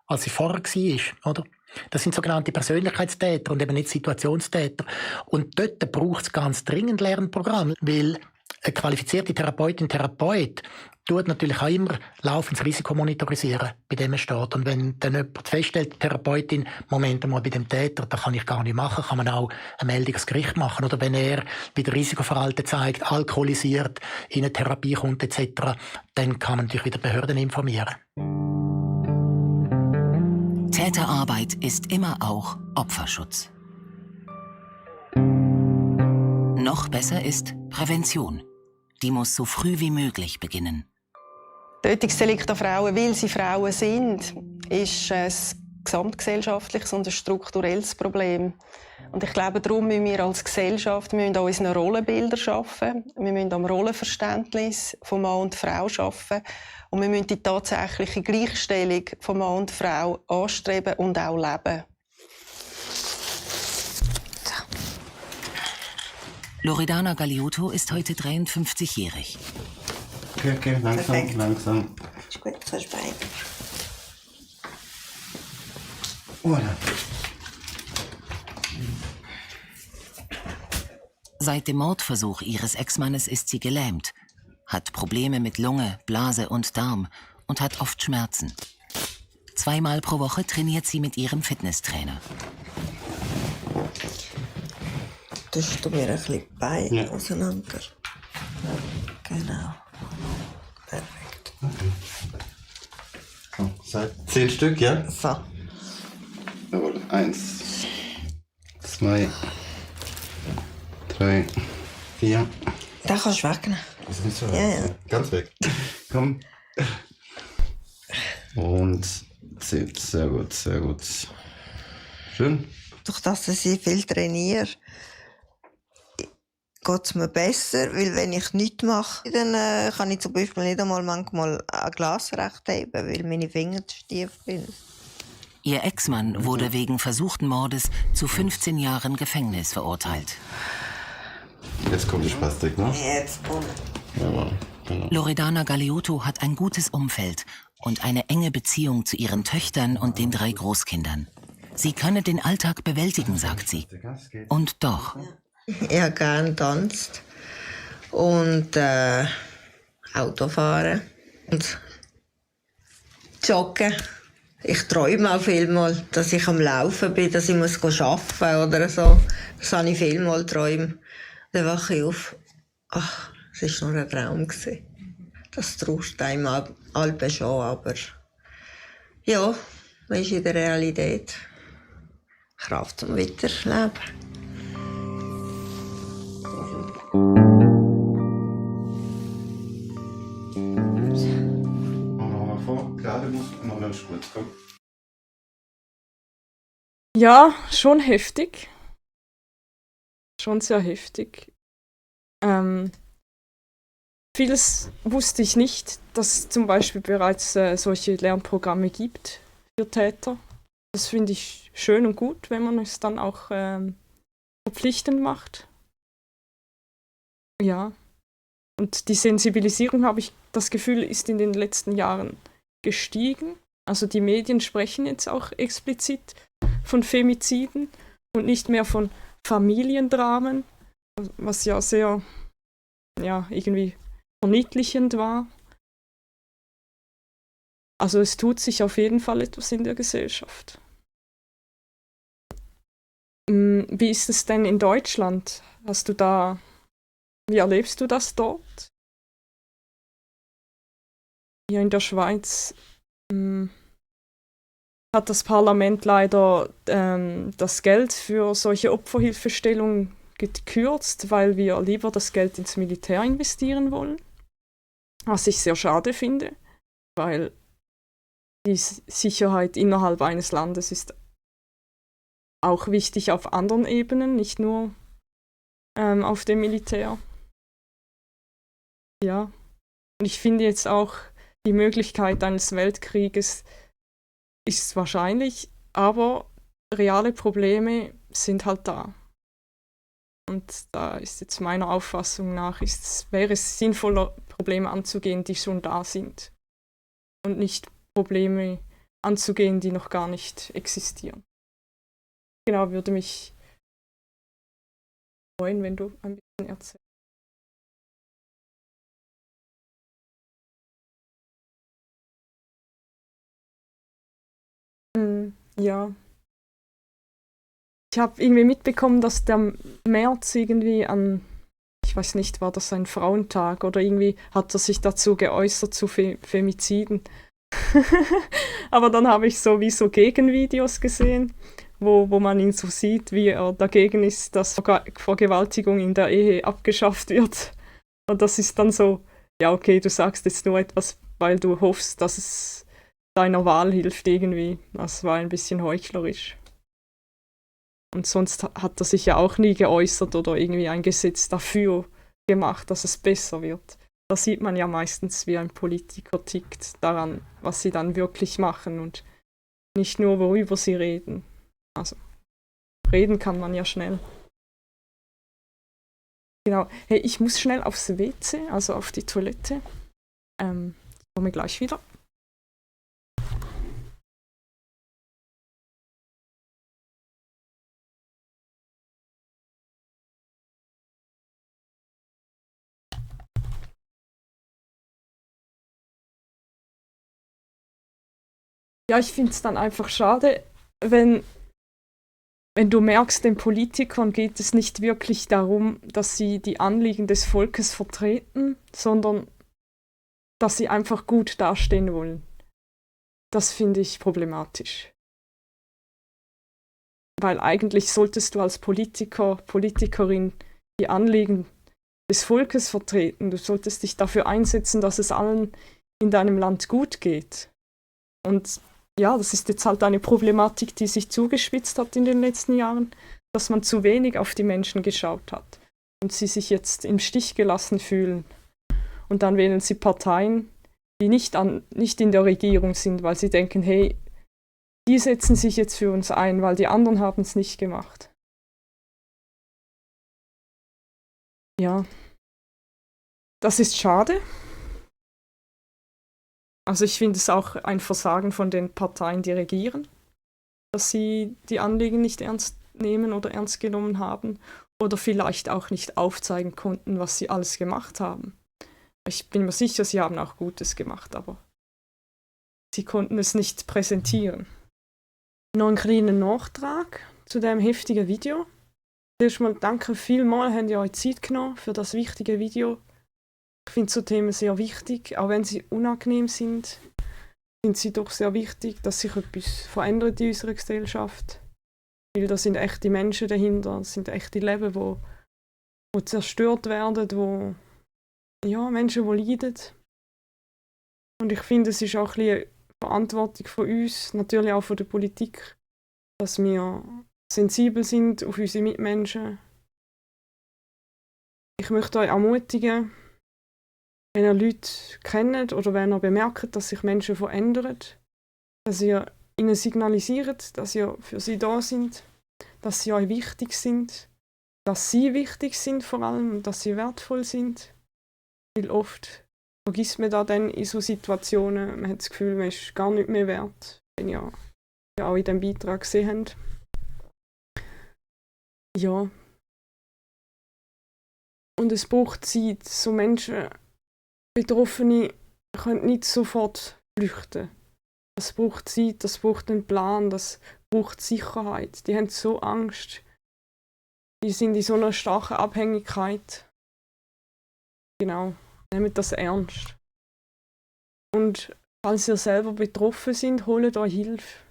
als sie vorher war, oder? Das sind sogenannte Persönlichkeitstäter und eben nicht Situationstäter. Und dort braucht es ganz dringend Lernprogramm, weil eine qualifizierte Therapeutin, Therapeut tut natürlich auch immer laufend das Risiko monitorisieren, bei dem er steht. Und wenn dann jemand feststellt, die Therapeutin, Moment einmal bei dem Täter, das kann ich gar nicht machen, kann man auch eine Meldung ans Gericht machen. Oder wenn er wieder Risikoverhalten zeigt, alkoholisiert, in eine Therapie kommt etc., dann kann man natürlich wieder Behörden informieren. Täterarbeit ist immer auch Opferschutz. Noch besser ist Prävention. Die muss so früh wie möglich beginnen. Tötungsdelikte an Frauen, weil sie Frauen sind, ist ein gesamtgesellschaftliches und ein strukturelles Problem. Und ich glaube, darum müssen wir als Gesellschaft an unseren Rollenbildern arbeiten. Wir müssen am Rollenverständnis von Mann und Frau arbeiten. Und wir müssen die tatsächliche Gleichstellung von Mann und Frau anstreben und auch leben. Loredana Galeotto ist heute 53-jährig. Okay, langsam, perfekt. Langsam. Ist gut, kannst du Bein. Voilà. Seit dem Mordversuch ihres Ex-Mannes ist sie gelähmt, hat Probleme mit Lunge, Blase und Darm und hat oft Schmerzen. 2-mal pro Woche trainiert sie mit ihrem Fitnesstrainer. Tust du mir ein bisschen die Beine auseinander? Genau. Perfekt. Okay. So, 10 Stück, ja? So. Jawohl. 1, 2, 3, 4. Den kannst du wegnehmen. Das ist nicht so ja. Ganz weg. Komm. Und 10. Sehr gut, sehr gut. Schön. Durch das, dass ich viel trainiere, geht es mir besser, weil wenn ich nichts mache, dann kann ich zum Beispiel nicht einmal manchmal ein Glas recht heben, weil meine Finger zu stief sind. Ihr Ex-Mann wurde wegen versuchten Mordes zu 15 Jahren Gefängnis verurteilt. Jetzt kommt die Spastik, ne? Jetzt kommt. Jawohl, genau. Loredana Galeotto hat ein gutes Umfeld und eine enge Beziehung zu ihren Töchtern und den 3 Großkindern. Sie könne den Alltag bewältigen, sagt sie. Und doch. Ich habe gerne tanzt und Autofahren und joggen. Ich träume auch vielmal, dass ich am Laufen bin, dass ich arbeiten muss oder so. Das habe ich vielmal geträumt. Dann wache ich auf. Ach, es war nur ein Traum. Das traust einem alle schon, aber ja, man ist in der Realität. Kraft zum Weiterleben. Ja, schon heftig. Schon sehr heftig. Vieles wusste ich nicht, dass es zum Beispiel bereits solche Lernprogramme gibt für Täter. Das finde ich schön und gut, wenn man es dann auch verpflichtend macht. Ja. Und die Sensibilisierung, habe ich das Gefühl, ist in den letzten Jahren gestiegen. Also die Medien sprechen jetzt auch explizit von Femiziden und nicht mehr von Familiendramen, was ja sehr irgendwie verniedlichend war. Also es tut sich auf jeden Fall etwas in der Gesellschaft. Wie ist es denn in Deutschland? Wie erlebst du das dort? Hier in der Schweiz hat das Parlament leider das Geld für solche Opferhilfestellungen gekürzt, weil wir lieber das Geld ins Militär investieren wollen. Was ich sehr schade finde, weil die Sicherheit innerhalb eines Landes ist auch wichtig auf anderen Ebenen, nicht nur auf dem Militär. Ja. Und ich finde jetzt auch, die Möglichkeit eines Weltkrieges ist wahrscheinlich, aber reale Probleme sind halt da. Und da ist jetzt meiner Auffassung nach, wäre es sinnvoller, Probleme anzugehen, die schon da sind. Und nicht Probleme anzugehen, die noch gar nicht existieren. Genau, würde mich freuen, wenn du ein bisschen erzählst. Ja. Ich habe irgendwie mitbekommen, dass der März irgendwie ich weiß nicht, war das ein Frauentag oder irgendwie hat er sich dazu geäußert zu Femiziden. Aber dann habe ich sowieso Gegenvideos gesehen, wo man ihn so sieht, wie er dagegen ist, dass Vergewaltigung in der Ehe abgeschafft wird. Und das ist dann so, ja okay, du sagst jetzt nur etwas, weil du hoffst, dass es deiner Wahl hilft irgendwie. Das war ein bisschen heuchlerisch. Und sonst hat er sich ja auch nie geäußert oder irgendwie ein Gesetz dafür gemacht, dass es besser wird. Da sieht man ja meistens, wie ein Politiker tickt, daran, was sie dann wirklich machen und nicht nur, worüber sie reden. Also, reden kann man ja schnell. Genau. Hey, ich muss schnell aufs WC, also auf die Toilette. Ich komme gleich wieder. Ja, ich finde es dann einfach schade, wenn du merkst, den Politikern geht es nicht wirklich darum, dass sie die Anliegen des Volkes vertreten, sondern dass sie einfach gut dastehen wollen. Das finde ich problematisch. Weil eigentlich solltest du als Politiker, Politikerin die Anliegen des Volkes vertreten. Du solltest dich dafür einsetzen, dass es allen in deinem Land gut geht. Und ja, das ist jetzt halt eine Problematik, die sich zugespitzt hat in den letzten Jahren, dass man zu wenig auf die Menschen geschaut hat und sie sich jetzt im Stich gelassen fühlen. Und dann wählen sie Parteien, die nicht in der Regierung sind, weil sie denken, hey, die setzen sich jetzt für uns ein, weil die anderen haben es nicht gemacht. Ja, das ist schade. Also ich finde es auch ein Versagen von den Parteien, die regieren, dass sie die Anliegen nicht ernst nehmen oder ernst genommen haben oder vielleicht auch nicht aufzeigen konnten, was sie alles gemacht haben. Ich bin mir sicher, sie haben auch Gutes gemacht, aber sie konnten es nicht präsentieren. Noch einen kleinen Nachtrag zu dem heftigen Video. Zuerst mal danke vielmals, habt ihr euch Zeit genommen für das wichtige Video. Ich finde so Themen sehr wichtig, auch wenn sie unangenehm sind, sind sie doch sehr wichtig, dass sich etwas verändert in unserer Gesellschaft. Weil da sind echte Menschen dahinter, das sind echte Leben, wo zerstört werden, wo Menschen, die leiden. Und ich finde, es ist auch ein bisschen Verantwortung von uns, natürlich auch von der Politik, dass wir sensibel sind auf unsere Mitmenschen. Ich möchte euch ermutigen, wenn ihr Leute kennt oder wenn ihr bemerkt, dass sich Menschen verändern, dass ihr ihnen signalisiert, dass ihr für sie da sind, dass sie euch wichtig sind, dass sie wichtig sind vor allem und dass sie wertvoll sind. Weil oft vergisst man da dann in so Situationen, man hat das Gefühl, man ist gar nicht mehr wert, wenn ihr ja auch in diesem Beitrag gesehen habt. Ja. Und es braucht Zeit, so Menschen, Betroffene können nicht sofort flüchten. Das braucht Zeit, das braucht einen Plan, das braucht Sicherheit. Die haben so Angst. Die sind in so einer starken Abhängigkeit. Genau, nehmt das ernst. Und falls ihr selber betroffen seid, holt euch Hilfe.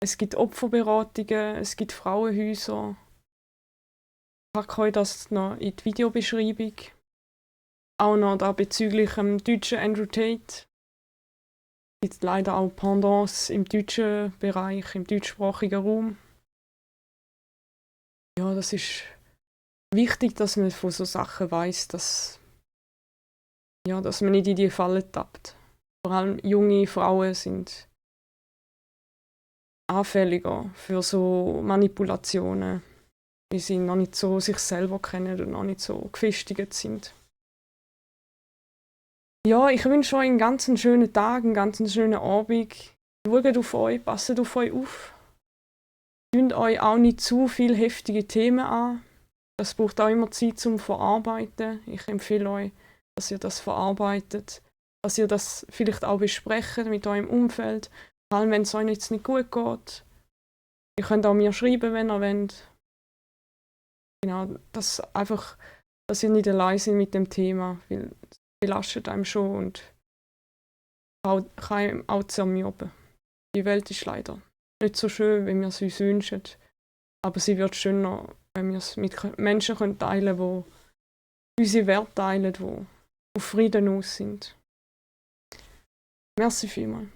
Es gibt Opferberatungen, es gibt Frauenhäuser. Ich packe euch das noch in die Videobeschreibung. Auch noch da bezüglich dem deutschen Andrew Tate. Es gibt leider auch Pendants im deutschen Bereich, im deutschsprachigen Raum. Ja, das ist wichtig, dass man von so Sachen weiss, dass ja, dass man nicht in die Falle tappt. Vor allem junge Frauen sind anfälliger für so Manipulationen, weil sie noch nicht so sich selber kennen und noch nicht so gefestigt sind. Ja, ich wünsche euch einen ganz schönen Tag, einen ganz schönen Abend. Schaut auf euch, passt auf euch auf. Schaut euch auch nicht zu viele heftige Themen an. Das braucht auch immer Zeit zum Verarbeiten. Ich empfehle euch, dass ihr das verarbeitet, dass ihr das vielleicht auch besprecht mit eurem Umfeld, vor allem wenn es euch jetzt nicht gut geht. Ihr könnt auch mir schreiben, wenn ihr wollt. Genau, dass ihr nicht allein seid mit dem Thema, weil es belastet einem schon und kann einem auch zermürben. Die Welt ist leider nicht so schön, wie wir es uns wünschen, aber sie wird schöner, wenn wir es mit Menschen teilen können, die unsere Werte teilen, die auf Frieden aus sind. Merci vielmals.